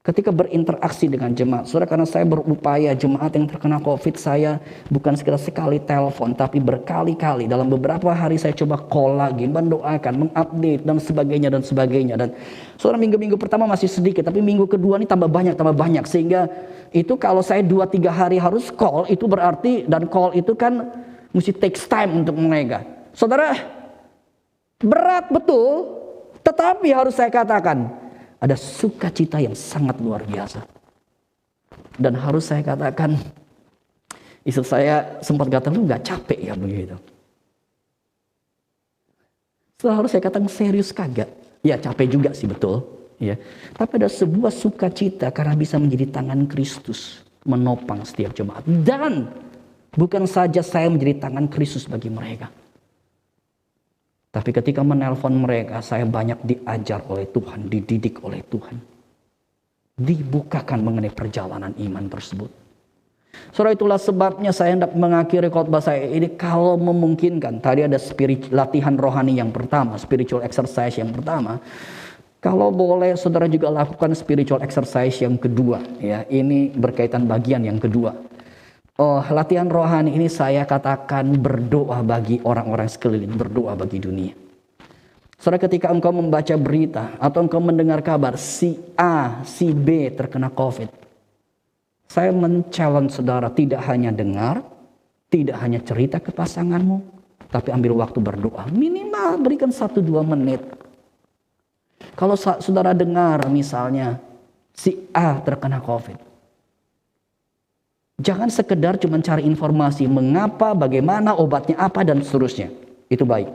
Ketika berinteraksi dengan jemaat, saudara, karena saya berupaya jemaat yang terkena COVID, saya bukan sekedar sekali telepon, tapi berkali-kali dalam beberapa hari saya coba call lagi, mendoakan, mengupdate dan sebagainya. Dan saudara, minggu-minggu pertama masih sedikit, tapi minggu kedua ini tambah banyak. Sehingga itu kalau saya 2-3 hari harus call, itu berarti, dan call itu kan mesti takes time untuk mereka. Saudara, berat betul, tetapi harus saya katakan, ada sukacita yang sangat luar biasa. Dan harus saya katakan, istri saya sempat kata, lu gak capek ya begitu. Setelah harus saya katakan, serius kagak? Ya capek juga sih, betul. Ya. Tapi ada sebuah sukacita karena bisa menjadi tangan Kristus menopang setiap jemaat. Dan bukan saja saya menjadi tangan Kristus bagi mereka. Tapi ketika menelpon mereka, saya banyak diajar oleh Tuhan, dididik oleh Tuhan. Dibukakan mengenai perjalanan iman tersebut. Saudara, itulah sebabnya saya hendak mengakhiri khotbah saya ini kalau memungkinkan. Tadi ada latihan rohani yang pertama, spiritual exercise yang pertama. Kalau boleh saudara juga lakukan spiritual exercise yang kedua. Ya, ini berkaitan bagian yang kedua. Latihan rohani ini saya katakan berdoa bagi orang-orang sekeliling, berdoa bagi dunia. Saudara, ketika engkau membaca berita atau engkau mendengar kabar si A, si B terkena COVID, saya men-challenge saudara tidak hanya dengar, tidak hanya cerita ke pasanganmu, tapi ambil waktu berdoa. Minimal berikan 1-2 menit. Kalau saudara dengar misalnya si A terkena COVID, jangan sekedar cuma cari informasi mengapa, bagaimana, obatnya apa, dan seterusnya. Itu baik.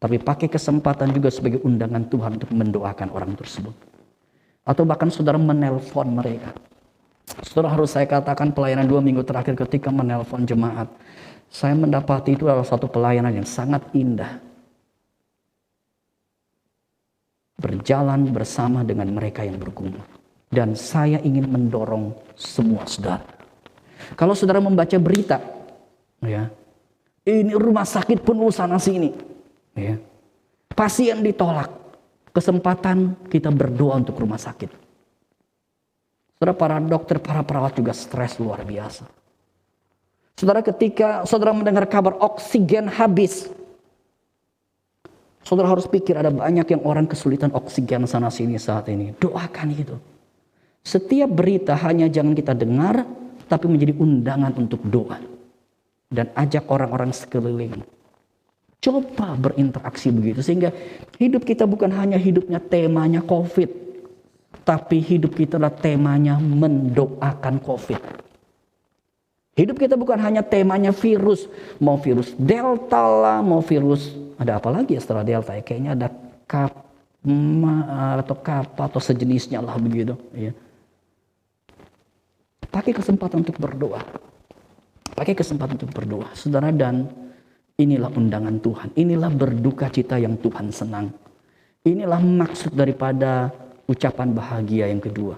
Tapi pakai kesempatan juga sebagai undangan Tuhan untuk mendoakan orang tersebut. Atau bahkan saudara menelpon mereka. Saudara, harus saya katakan pelayanan 2 minggu terakhir ketika menelpon jemaat, saya mendapati itu adalah satu pelayanan yang sangat indah. Berjalan bersama dengan mereka yang bergumul. Dan saya ingin mendorong semua saudara. Kalau saudara membaca berita, ya, ini rumah sakit penuh sana sini, ya, pasien ditolak, kesempatan kita berdoa untuk rumah sakit. Saudara, para dokter, para perawat juga stres luar biasa. Saudara, ketika saudara mendengar kabar oksigen habis, saudara harus pikir ada banyak yang orang kesulitan oksigen sana sini saat ini. Doakan itu. Setiap berita hanya jangan kita dengar, tapi menjadi undangan untuk doa. Dan ajak orang-orang sekeliling. Coba berinteraksi begitu. Sehingga hidup kita bukan hanya hidupnya temanya COVID. Tapi hidup kita adalah temanya mendoakan COVID. Hidup kita bukan hanya temanya virus. Mau virus Delta lah, mau virus... Ada apa lagi ya setelah Delta ya? Kayaknya ada kappa atau sejenisnya lah begitu. Ya. Pakai kesempatan untuk berdoa. Pakai kesempatan untuk berdoa. Saudara, dan inilah undangan Tuhan. Inilah berduka cita yang Tuhan senang. Inilah maksud daripada ucapan bahagia yang kedua.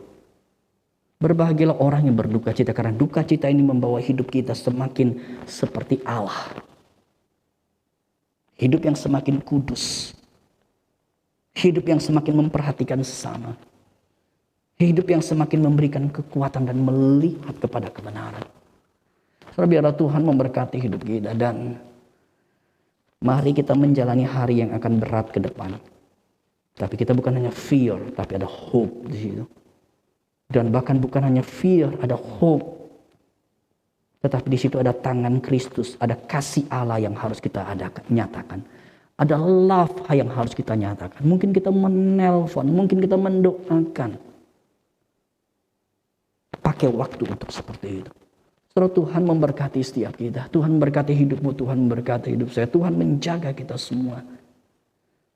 Berbahagialah orang yang berduka cita, karena duka cita ini membawa hidup kita semakin seperti Allah. Hidup yang semakin kudus. Hidup yang semakin memperhatikan sesama. Hidup yang semakin memberikan kekuatan dan melihat kepada kebenaran. Saudara, biarlah Tuhan memberkati hidup kita, dan mari kita menjalani hari yang akan berat ke depan. Tapi kita bukan hanya fear, tapi ada hope di situ. Dan bahkan bukan hanya fear, ada hope. Tetapi di situ ada tangan Kristus, ada kasih Allah yang harus kita nyatakan. Ada love yang harus kita nyatakan. Mungkin kita menelpon, mungkin kita mendoakan. Pakai waktu untuk seperti itu. Saudara, Tuhan memberkati setiap kita. Tuhan memberkati hidupmu, Tuhan memberkati hidup saya. Tuhan menjaga kita semua.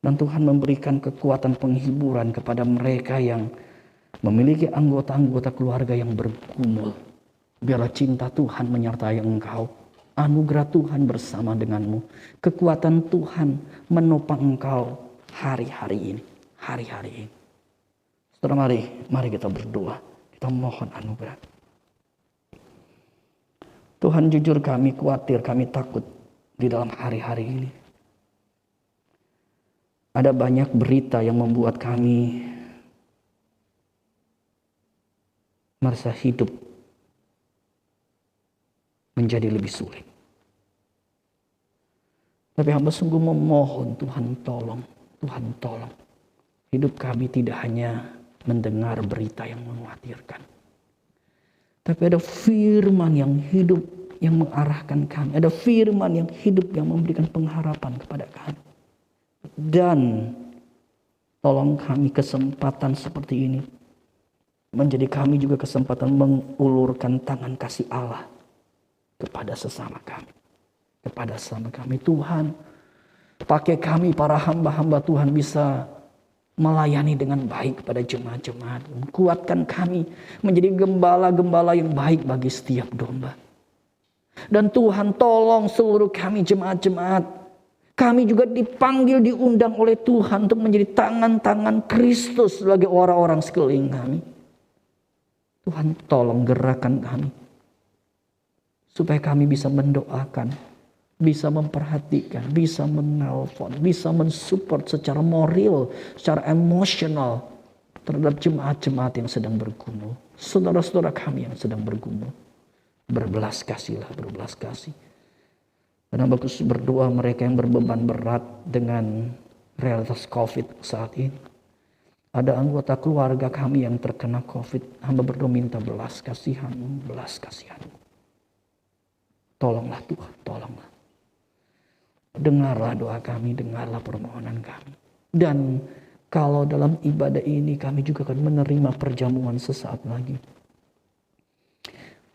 Dan Tuhan memberikan kekuatan penghiburan kepada mereka yang memiliki anggota-anggota keluarga yang bergumul. Biarlah cinta Tuhan menyertai engkau. Anugerah Tuhan bersama denganmu. Kekuatan Tuhan menopang engkau hari-hari ini. Hari-hari ini. Saudara, mari kita berdoa. Kita mohon anugerah. Tuhan, jujur kami khawatir, kami takut di dalam hari-hari ini. Ada banyak berita yang membuat kami merasa hidup menjadi lebih sulit. Tapi hamba sungguh memohon, Tuhan tolong. Tuhan tolong. Hidup kami tidak hanya mendengar berita yang mengkhawatirkan. Tapi ada firman yang hidup yang mengarahkan kami. Ada firman yang hidup yang memberikan pengharapan kepada kami. Dan tolong kami kesempatan seperti ini menjadi kami juga kesempatan mengulurkan tangan kasih Allah kepada sesama kami. Kepada sesama kami. Tuhan, pakai kami para hamba-hamba Tuhan bisa melayani dengan baik pada jemaat-jemaat. Kuatkan kami menjadi gembala-gembala yang baik bagi setiap domba. Dan Tuhan tolong seluruh kami jemaat-jemaat. Kami juga dipanggil, diundang oleh Tuhan untuk menjadi tangan-tangan Kristus bagi orang-orang sekeliling kami. Tuhan tolong gerakan kami. Supaya kami bisa mendoakan, bisa memperhatikan, bisa menelpon, bisa mensupport secara moral, secara emosional terhadap jemaat-jemaat yang sedang bergumul. Saudara-saudara kami yang sedang bergumul. Berbelas kasihlah, berbelas kasih. Karena bagus berdoa mereka yang berbeban berat dengan realitas COVID saat ini. Ada anggota keluarga kami yang terkena COVID. Hamba berdoa minta belas kasihan-Mu, belas kasihan-Mu. Tolonglah Tuhan, tolonglah. Dengarlah doa kami, dengarlah permohonan kami. Dan kalau dalam ibadah ini kami juga akan menerima perjamuan sesaat lagi.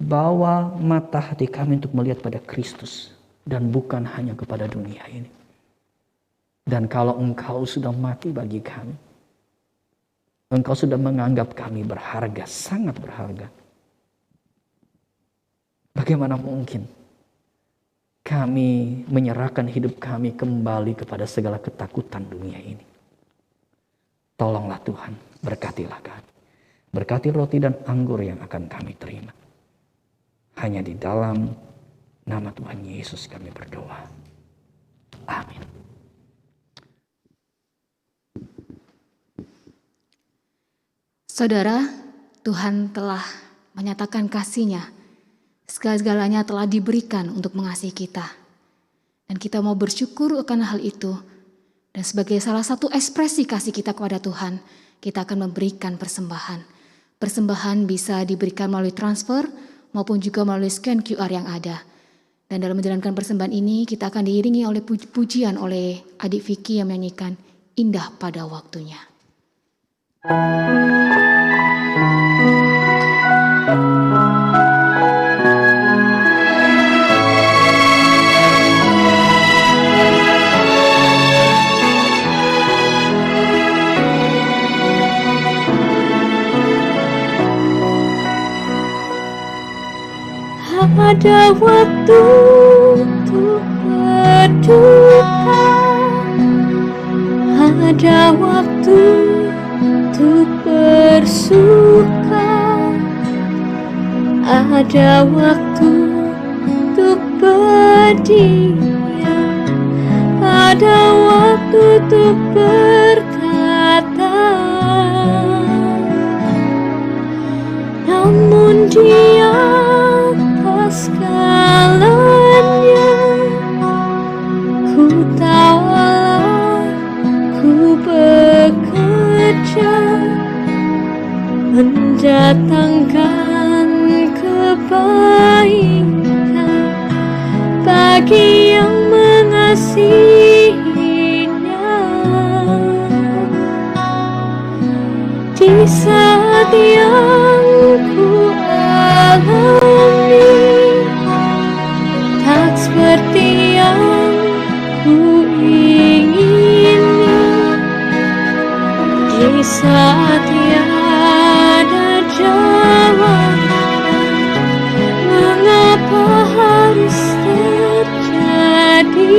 Bawa mata hati kami untuk melihat pada Kristus. Dan bukan hanya kepada dunia ini. Dan kalau Engkau sudah mati bagi kami. Engkau sudah menganggap kami berharga, sangat berharga. Bagaimana mungkin kami menyerahkan hidup kami kembali kepada segala ketakutan dunia ini? Tolonglah Tuhan, berkatilah kami. Berkati roti dan anggur yang akan kami terima. Hanya di dalam nama Tuhan Yesus kami berdoa. Amin. Saudara, Tuhan telah menyatakan kasih-Nya. Segala-galanya telah diberikan untuk mengasihi kita. Dan kita mau bersyukur akan hal itu. Dan sebagai salah satu ekspresi kasih kita kepada Tuhan, kita akan memberikan persembahan. Persembahan bisa diberikan melalui transfer maupun juga melalui scan QR yang ada. Dan dalam menjalankan persembahan ini, kita akan diiringi oleh pujian oleh adik Vicky yang menyanyikan Indah Pada Waktunya. Ada waktu untuk berduka, ada waktu untuk bersuka, ada waktu untuk berdiam, ada waktu untuk berkata. Namun Dia segalanya, ku tahulah ku bekerja mendatangkan kebaikan bagi yang mengasihinya. Di saat yang ku alami tak seperti yang ku ingini, di saat tiada jawaban, mengapa harus terjadi?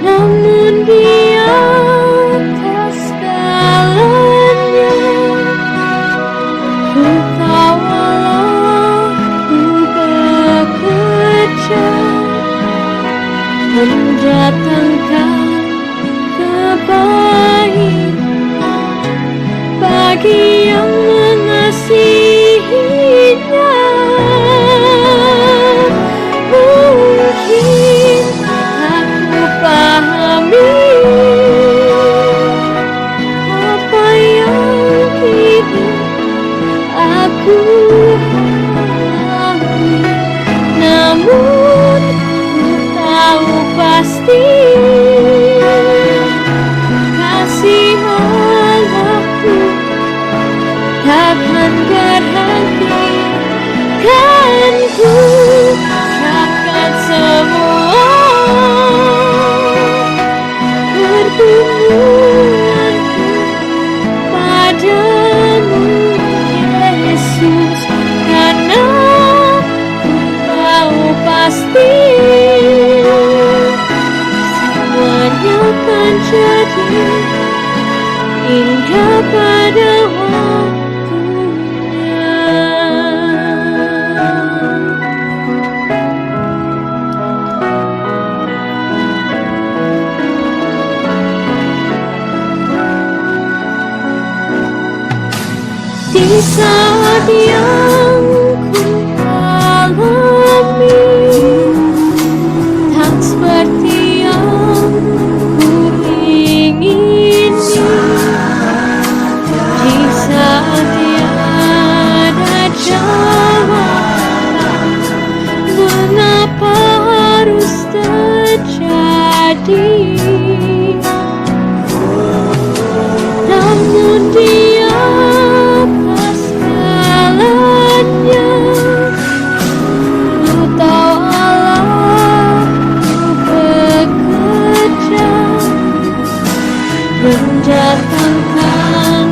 Namun Di atas segalanya, ku tahulah ku bekerja mendatangkan kebaikan bagi yang mengasihinya. Mungkin tak ku pahami apa yang kini aku alami, namun ku tahu pasti kasih Allahku takkan berhenti, kan ku serahkan semua pergumulanku padamu Yesus, karena ku tahu pasti semuanya akan jadi indah pada waktunya. Di saat yang ku alami tak seperti yang ku ingini, di saat tiada jawaban, mengapa harus terjadi? Namun Di atas segalanya, ku tahulah ku bekerja mendatangkan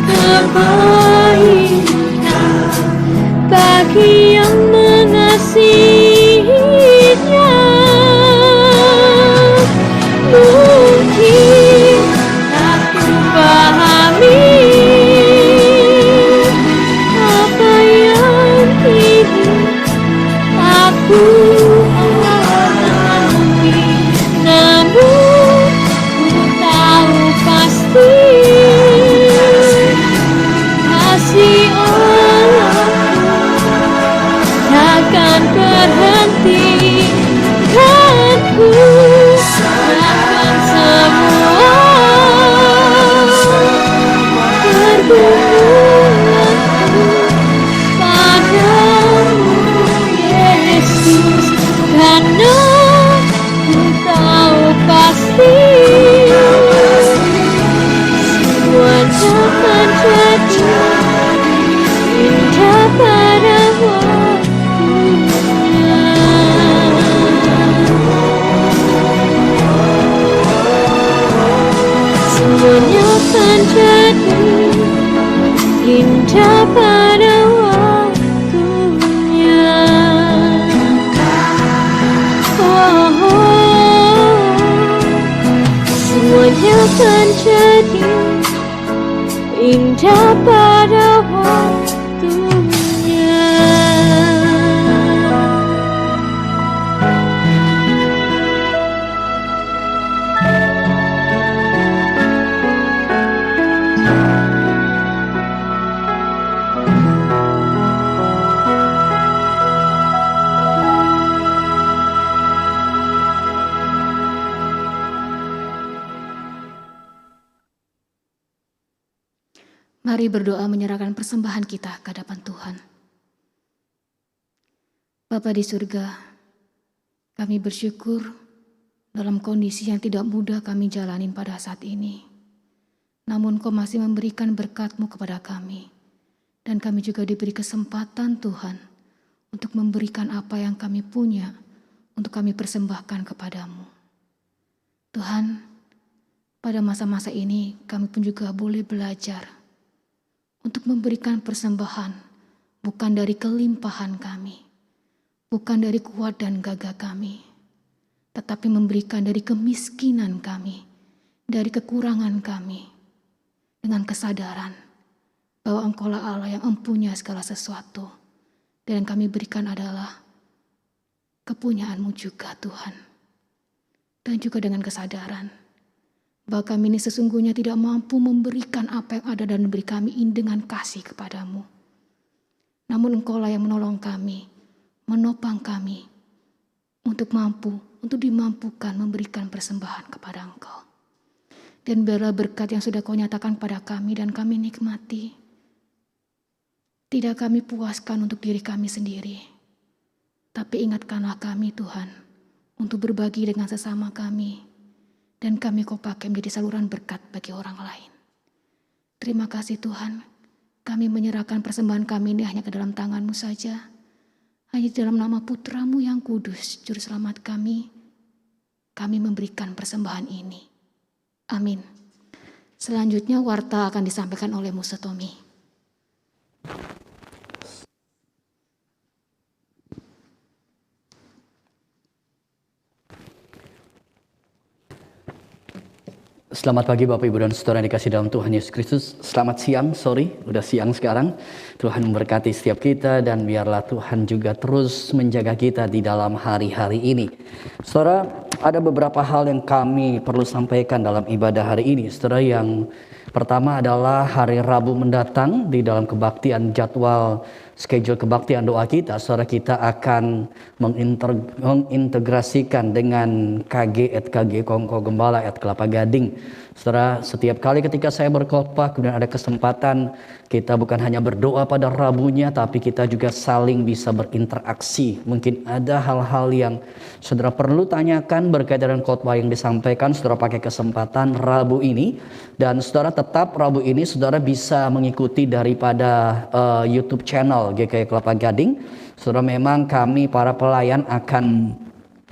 kebaikan bagi yang mengasihinya. akan jadi indah pada waktunya. Mari berdoa menyerahkan persembahan kita ke hadapan Tuhan. Bapa di surga, kami bersyukur dalam kondisi yang tidak mudah kami jalanin pada saat ini. Namun Kau masih memberikan berkat-Mu kepada kami. Dan kami juga diberi kesempatan Tuhan untuk memberikan apa yang kami punya untuk kami persembahkan kepadamu. Tuhan, pada masa-masa ini kami pun juga boleh belajar untuk memberikan persembahan bukan dari kelimpahan kami, bukan dari kuat dan gagah kami, tetapi memberikan dari kemiskinan kami, dari kekurangan kami, dengan kesadaran bahwa Engkaulah Allah yang mempunyai segala sesuatu, dan yang kami berikan adalah kepunyaan-Mu juga Tuhan. Dan juga dengan kesadaran bahwa kami ini sesungguhnya tidak mampu memberikan apa yang ada dan memberi kami ini dengan kasih kepadamu. Namun Engkaulah yang menolong kami, menopang kami untuk dimampukan memberikan persembahan kepada Engkau. Dan biarlah berkat yang sudah Kau nyatakan pada kami dan kami nikmati, tidak kami puaskan untuk diri kami sendiri, tapi ingatkanlah kami Tuhan untuk berbagi dengan sesama kami. Dan kami Kau pakai menjadi saluran berkat bagi orang lain. Terima kasih Tuhan, kami menyerahkan persembahan kami ini hanya ke dalam tangan-Mu saja. Hanya di dalam nama Putra-Mu yang kudus, Juru Selamat kami memberikan persembahan ini. Amin. Selanjutnya warta akan disampaikan oleh Musa Tommy. Selamat pagi Bapak Ibu dan Saudara yang dikasih dalam Tuhan Yesus Kristus. Selamat siang, udah siang sekarang. Tuhan memberkati setiap kita dan biarlah Tuhan juga terus menjaga kita di dalam hari-hari ini. Saudara, ada beberapa hal yang kami perlu sampaikan dalam ibadah hari ini. Saudara, yang pertama adalah hari Rabu mendatang di dalam kebaktian jadwal schedule kebaktian doa kita. Saudara, kita akan mengintegrasikan dengan KG Kongko Gembala Kelapa Gading. Saudara, setiap kali ketika saya berkhotbah kemudian ada kesempatan, kita bukan hanya berdoa pada Rabunya, tapi kita juga saling bisa berinteraksi. Mungkin ada hal-hal yang saudara perlu tanyakan berkaitan dengan khotbah yang disampaikan, saudara pakai kesempatan Rabu ini. Dan saudara tetap Rabu ini saudara bisa mengikuti daripada YouTube channel GKI Kelapa Gading. Saudara, memang kami para pelayan akan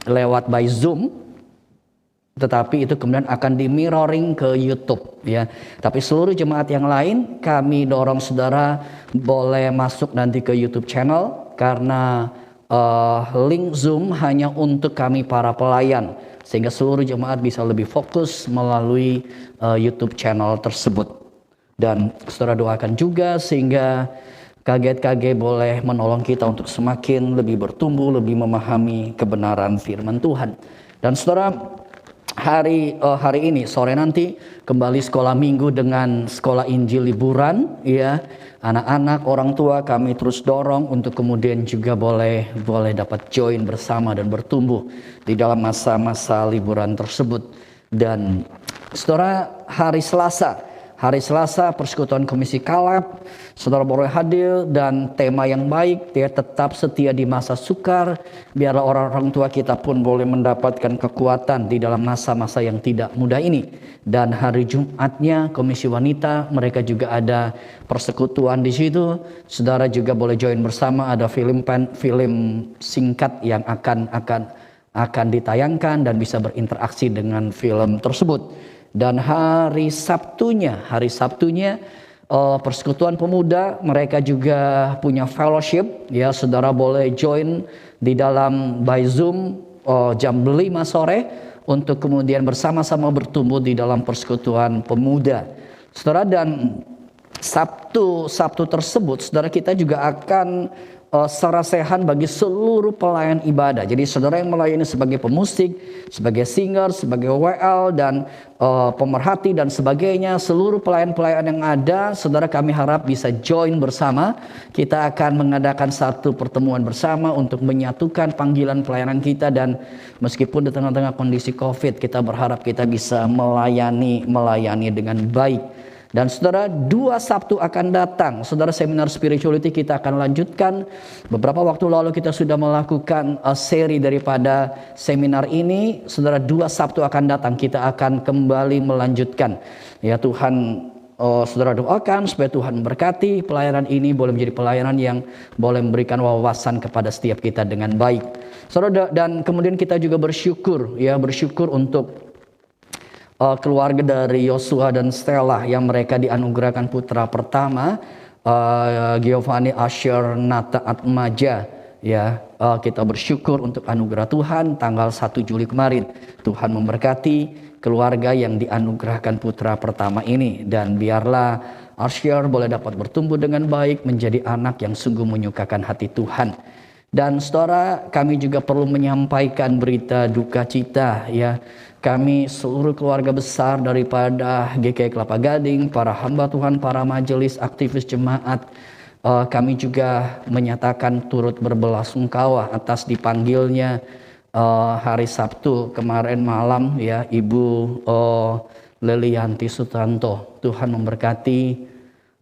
lewat by Zoom, tetapi itu kemudian akan di mirroring ke YouTube ya. Tapi seluruh jemaat yang lain kami dorong saudara boleh masuk nanti ke YouTube channel, karena link Zoom hanya untuk kami para pelayan, sehingga seluruh jemaat bisa lebih fokus melalui YouTube channel tersebut. Dan saudara doakan juga sehingga KG boleh menolong kita untuk semakin lebih bertumbuh, lebih memahami kebenaran firman Tuhan. Dan saudara, hari ini sore nanti kembali sekolah minggu dengan sekolah Injil liburan ya. Anak-anak, orang tua kami terus dorong untuk kemudian juga boleh dapat join bersama dan bertumbuh di dalam masa-masa liburan tersebut. Dan saudara, hari Selasa persekutuan Komisi Kalab, saudara boleh hadir dan tema yang baik, dia tetap setia di masa sukar. Biarlah orang-orang tua kita pun boleh mendapatkan kekuatan di dalam masa-masa yang tidak mudah ini. Dan hari Jumatnya Komisi Wanita, mereka juga ada persekutuan di situ. Saudara juga boleh join bersama, ada film singkat yang akan ditayangkan dan bisa berinteraksi dengan film tersebut. Dan hari Sabtunya Persekutuan Pemuda, mereka juga punya fellowship ya. Saudara boleh join di dalam by Zoom jam 5 sore untuk kemudian bersama-sama bertumbuh di dalam persekutuan pemuda. Saudara, dan Sabtu tersebut saudara kita juga akan sarasehan bagi seluruh pelayan ibadah. Jadi saudara yang melayani sebagai pemusik, sebagai singer, sebagai WL dan pemerhati dan sebagainya, seluruh pelayan-pelayan yang ada, saudara kami harap bisa join bersama. Kita akan mengadakan satu pertemuan bersama untuk menyatukan panggilan pelayanan kita, dan meskipun di tengah-tengah kondisi Covid, kita berharap kita bisa melayani dengan baik. Dan saudara, 2 Sabtu akan datang, saudara, seminar spirituality kita akan lanjutkan. Beberapa waktu lalu kita sudah melakukan seri daripada seminar ini. Saudara, 2 Sabtu akan datang, kita akan kembali melanjutkan. Ya Tuhan, saudara doakan supaya Tuhan memberkati pelayanan ini, boleh menjadi pelayanan yang boleh memberikan wawasan kepada setiap kita dengan baik. Saudara, dan kemudian kita juga bersyukur untuk keluarga dari Yosua dan Stella yang mereka dianugerahkan putra pertama, Giovanni Asher Nata Atmaja. Ya, kita bersyukur untuk anugerah Tuhan tanggal 1 Juli kemarin. Tuhan memberkati keluarga yang dianugerahkan putra pertama ini, dan biarlah Asher boleh dapat bertumbuh dengan baik menjadi anak yang sungguh menyukakan hati Tuhan. Dan saudara, kami juga perlu menyampaikan berita duka cita, ya. Kami seluruh keluarga besar daripada GKI Kelapa Gading, para hamba Tuhan, para majelis, aktivis jemaat, kami juga menyatakan turut berbelasungkawa atas dipanggilnya hari Sabtu kemarin malam, ya, Ibu Lelianti Sutanto. Tuhan memberkati,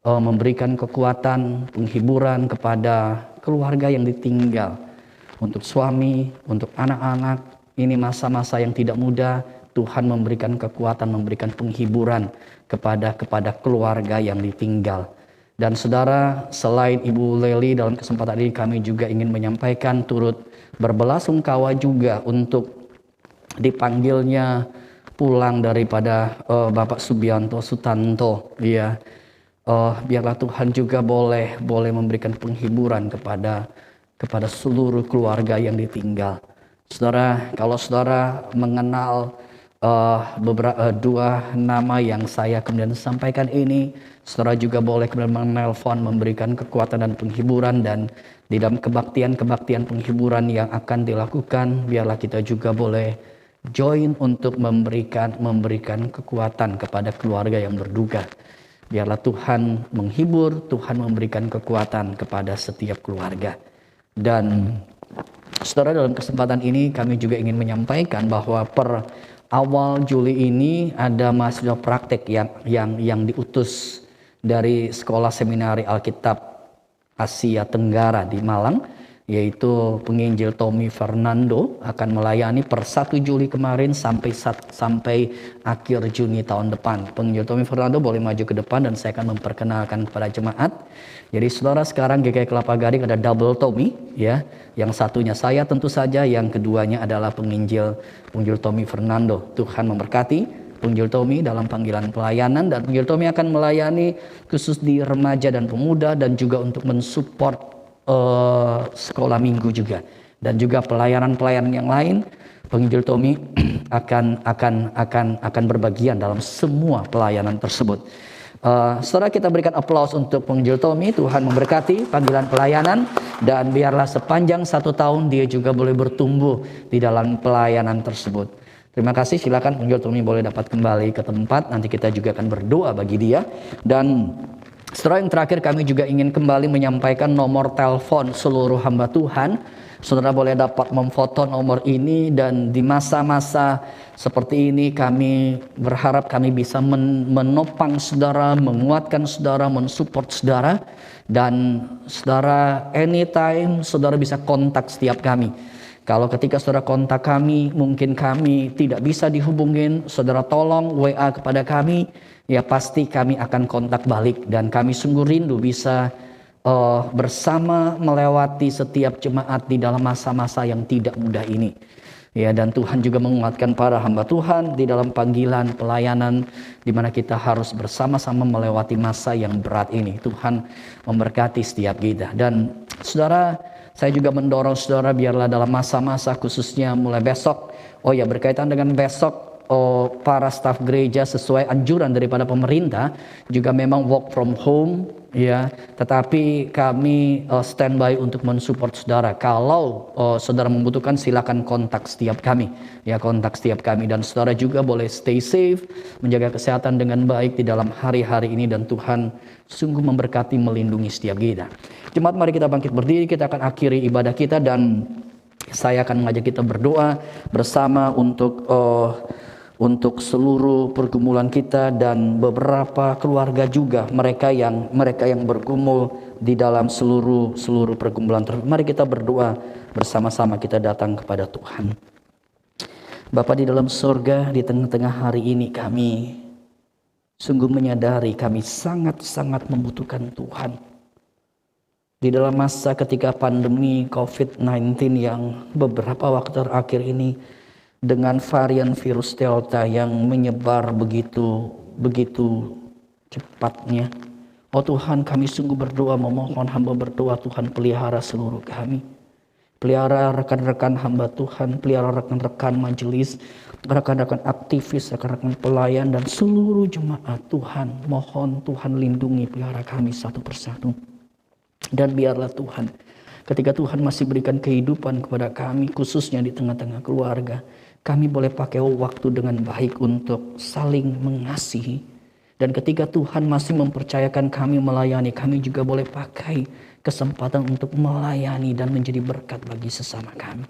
memberikan kekuatan, penghiburan kepada keluarga yang ditinggal, untuk suami, untuk anak-anak. Ini masa-masa yang tidak mudah. Tuhan memberikan kekuatan, memberikan penghiburan kepada keluarga yang ditinggal. Dan saudara, selain Ibu Leli, dalam kesempatan ini kami juga ingin menyampaikan turut berbelasungkawa juga untuk dipanggilnya pulang daripada Bapak Subianto Sutanto. Ya, biarlah Tuhan juga boleh memberikan penghiburan kepada seluruh keluarga yang ditinggal. Saudara, kalau saudara mengenal beberapa 2 nama yang saya kemudian sampaikan ini, saudara juga boleh kemudian menelpon, memberikan kekuatan dan penghiburan, dan di dalam kebaktian penghiburan yang akan dilakukan, biarlah kita juga boleh join untuk memberikan kekuatan kepada keluarga yang berduka. Biarlah Tuhan menghibur, Tuhan memberikan kekuatan kepada setiap keluarga. Dan saudara, dalam kesempatan ini kami juga ingin menyampaikan bahwa per awal Juli ini ada mahasiswa praktek yang diutus dari Sekolah Seminari Alkitab Asia Tenggara di Malang, yaitu penginjil Tommy Fernando, akan melayani per 1 Juli kemarin sampai akhir Juni tahun depan. Penginjil Tommy Fernando boleh maju ke depan dan saya akan memperkenalkan kepada jemaat. Jadi saudara, sekarang GKI Kelapa Gading ada double Tommy, ya. Yang satunya saya tentu saja, yang keduanya adalah penginjil Tommy Fernando. Tuhan memberkati penginjil Tommy dalam panggilan pelayanan, dan penginjil Tommy akan melayani khusus di remaja dan pemuda, dan juga untuk mensupport sekolah minggu juga, dan juga pelayanan yang lain. Penginjil Tommy akan berbagian dalam semua pelayanan tersebut. Saudara, kita berikan aplaus untuk penginjil Tommy. Tuhan memberkati panggilan pelayanan, dan biarlah sepanjang 1 tahun dia juga boleh bertumbuh di dalam pelayanan tersebut. Terima kasih. Silakan penginjil Tommy boleh dapat kembali ke tempat. Nanti kita juga akan berdoa bagi dia. Dan setelah yang terakhir, kami juga ingin kembali menyampaikan nomor telepon seluruh hamba Tuhan. Saudara boleh dapat memfoto nomor ini, dan di masa-masa seperti ini kami berharap kami bisa menopang saudara, menguatkan saudara, mensupport saudara. Dan saudara, anytime saudara bisa kontak setiap kami. Kalau ketika saudara kontak kami, mungkin kami tidak bisa dihubungin, saudara tolong WA kepada kami. Ya, pasti kami akan kontak balik, dan kami sungguh rindu bisa bersama melewati setiap jemaat di dalam masa-masa yang tidak mudah ini. Ya, dan Tuhan juga menguatkan para hamba Tuhan di dalam panggilan pelayanan, di mana kita harus bersama-sama melewati masa yang berat ini. Tuhan memberkati setiap kita. Dan saudara, saya juga mendorong saudara, biarlah dalam masa-masa khususnya mulai besok Oh ya, berkaitan dengan besok para staf gereja sesuai anjuran daripada pemerintah juga memang work from home ya, tetapi kami standby untuk mensupport saudara. Kalau saudara membutuhkan silakan kontak setiap kami ya, kontak setiap kami, dan saudara juga boleh stay safe, menjaga kesehatan dengan baik di dalam hari-hari ini, dan Tuhan sungguh memberkati melindungi setiap kita. Jemaat, mari kita bangkit berdiri, kita akan akhiri ibadah kita dan saya akan mengajak kita berdoa bersama untuk seluruh pergumulan kita dan beberapa keluarga juga, mereka yang bergumul di dalam seluruh pergumulan tersebut. Mari kita berdoa bersama-sama, kita datang kepada Tuhan. Bapa di dalam surga, di tengah-tengah hari ini kami sungguh menyadari kami sangat-sangat membutuhkan Tuhan. Di dalam masa ketika pandemi COVID-19 yang beberapa waktu terakhir ini dengan varian virus Delta yang menyebar begitu cepatnya. Oh Tuhan, kami sungguh berdoa, memohon, hamba berdoa, Tuhan pelihara seluruh kami. Pelihara rekan-rekan hamba Tuhan, pelihara rekan-rekan majelis, rekan-rekan aktivis, rekan-rekan pelayan, dan seluruh jemaat Tuhan. Mohon Tuhan lindungi, pelihara kami satu persatu. Dan biarlah Tuhan, ketika Tuhan masih berikan kehidupan kepada kami, khususnya di tengah-tengah keluarga, kami boleh pakai waktu dengan baik untuk saling mengasihi. Dan ketika Tuhan masih mempercayakan kami melayani, kami juga boleh pakai kesempatan untuk melayani dan menjadi berkat bagi sesama kami.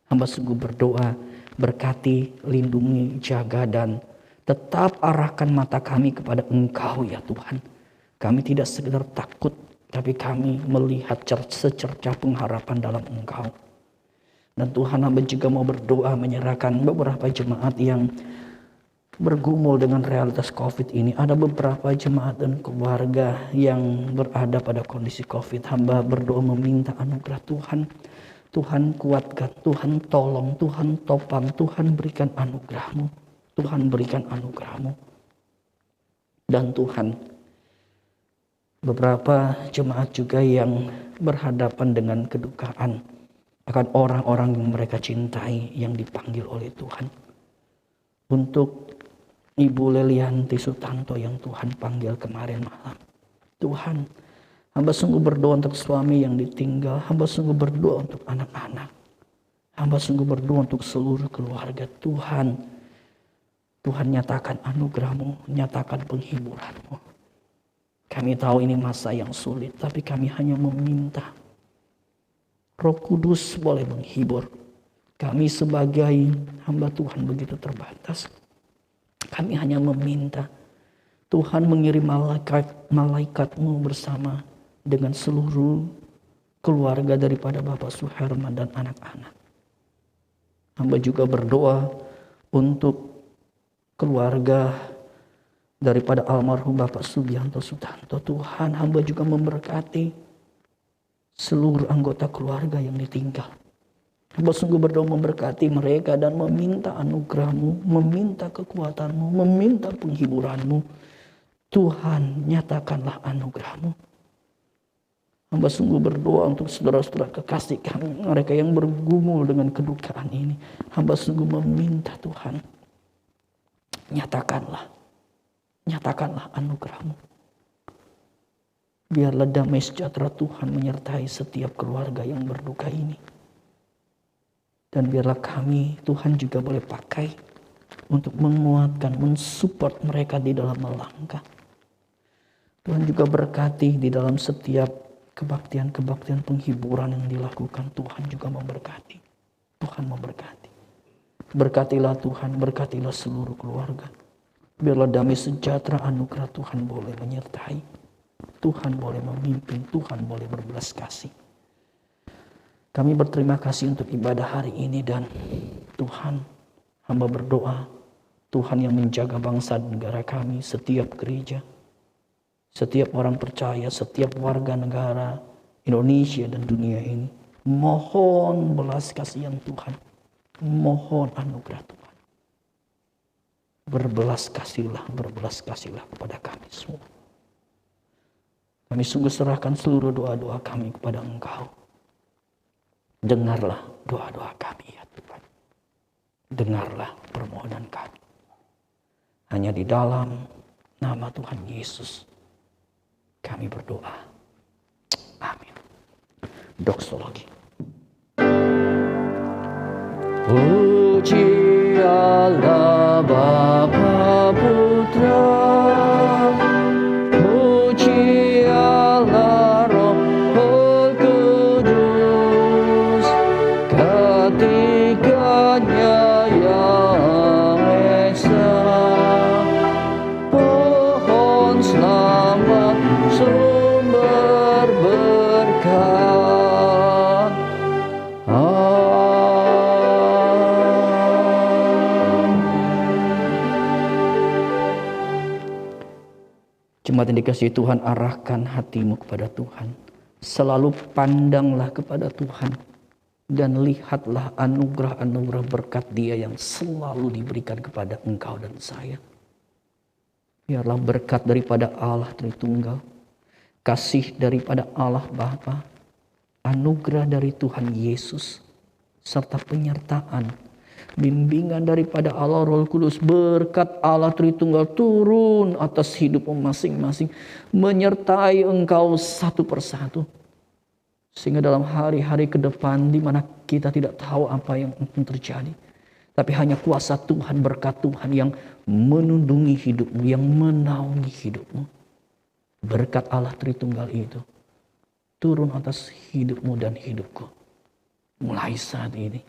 Hamba sungguh berdoa, berkati, lindungi, jaga, dan tetap arahkan mata kami kepada Engkau ya Tuhan. Kami tidak sekedar takut, tapi kami melihat secercah pengharapan dalam Engkau. Dan Tuhan, hamba juga mau berdoa menyerahkan beberapa jemaat yang bergumul dengan realitas COVID ini. Ada beberapa jemaat dan keluarga yang berada pada kondisi COVID. Hamba berdoa meminta anugerah Tuhan. Tuhan kuatkan, Tuhan tolong, Tuhan topang, Tuhan berikan anugerah-Mu. Tuhan berikan anugerah-Mu. Dan Tuhan, beberapa jemaat juga yang berhadapan dengan kedukaan akan orang-orang yang mereka cintai yang dipanggil oleh Tuhan. Untuk Ibu Lelianti Sutanto yang Tuhan panggil kemarin malam. Tuhan, hamba sungguh berdoa untuk suami yang ditinggal. Hamba sungguh berdoa untuk anak-anak. Hamba sungguh berdoa untuk seluruh keluarga. Tuhan nyatakan anugerah-Mu, nyatakan penghiburan-Mu. Kami tahu ini masa yang sulit, tapi kami hanya meminta Roh Kudus boleh menghibur. Kami sebagai hamba Tuhan begitu terbatas. Kami hanya meminta Tuhan mengirim malaikat-Mu bersama dengan seluruh keluarga daripada Bapak Suherman dan anak-anak. Hamba juga berdoa untuk keluarga daripada almarhum Bapak Subianto Sutanto. Tuhan, hamba juga memberkati seluruh anggota keluarga yang ditinggal. Hamba sungguh berdoa memberkati mereka dan meminta anugerah-Mu, meminta kekuatan-Mu, meminta penghiburan-Mu. Tuhan, nyatakanlah anugerah-Mu. Hamba sungguh berdoa untuk saudara-saudara kekasih kami, mereka yang bergumul dengan kedukaan ini. Hamba sungguh meminta Tuhan, nyatakanlah anugerah-Mu. Biarlah damai sejahtera Tuhan menyertai setiap keluarga yang berduka ini. Dan biarlah kami, Tuhan juga boleh pakai untuk menguatkan, mensupport mereka di dalam melangkah. Tuhan juga berkati di dalam setiap kebaktian-kebaktian penghiburan yang dilakukan. Tuhan juga memberkati. Tuhan memberkati. Berkatilah Tuhan, berkatilah seluruh keluarga. Biarlah damai sejahtera anugerah Tuhan boleh menyertai. Tuhan boleh memimpin, Tuhan boleh berbelas kasih. Kami berterima kasih untuk ibadah hari ini, dan Tuhan, hamba berdoa, Tuhan yang menjaga bangsa dan negara kami, setiap gereja, setiap orang percaya, setiap warga negara Indonesia dan dunia ini. Mohon belas kasihan Tuhan, mohon anugerah Tuhan. Berbelas kasihlah kepada kami semua. Kami sungguh serahkan seluruh doa-doa kami kepada Engkau. Dengarlah doa-doa kami ya Tuhan. dengarlah permohonan kami. Hanya di dalam nama Tuhan Yesus kami berdoa. Amin. Doksologi. Puji Allah Bapa Putra, puji Allah Roh Kudus, ketiganya yang esa. Pohon selamat sumber berkat. Jemaat yang dikasihi Tuhan, arahkan hatimu kepada Tuhan. Selalu pandanglah kepada Tuhan. Dan lihatlah anugerah-anugerah berkat Dia yang selalu diberikan kepada engkau dan saya. Biarlah berkat daripada Allah Tritunggal, kasih daripada Allah Bapa, anugerah dari Tuhan Yesus, serta penyertaan, bimbingan daripada Allah Roh Kudus, berkat Allah Tritunggal turun atas hidupmu masing-masing, menyertai engkau satu persatu. Sehingga dalam hari-hari ke depan di mana kita tidak tahu apa yang akan terjadi, tapi hanya kuasa Tuhan, berkat Tuhan yang menundungi hidupmu, yang menaungi hidupmu. Berkat Allah Tritunggal itu turun atas hidupmu dan hidupku. Mulai saat ini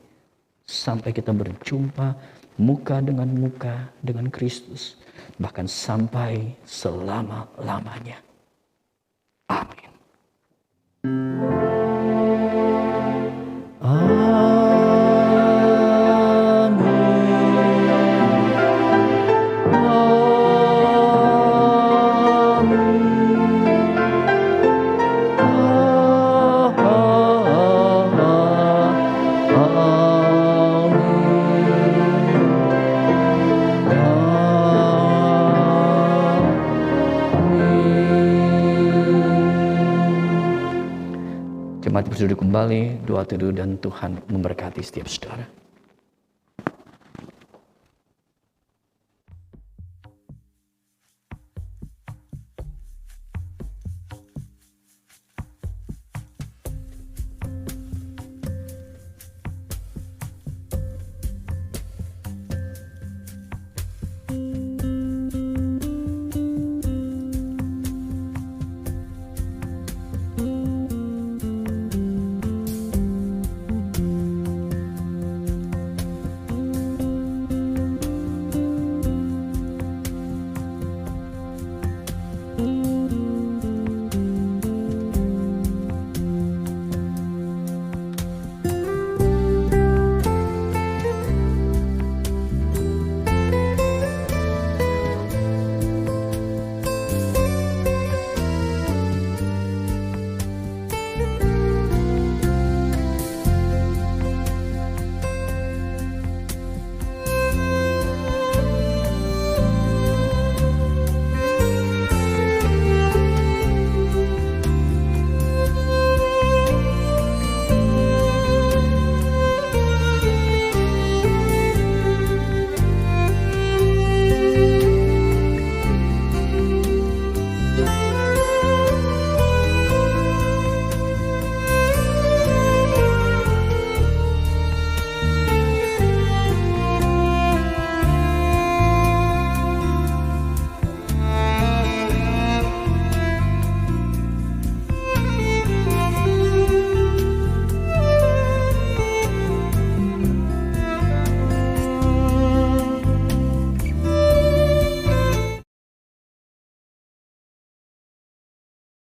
sampai kita berjumpa muka dengan Kristus, bahkan sampai selama-lamanya. Amin. Jemaat berduduk kembali, doa teduh dan Tuhan memberkati setiap saudara.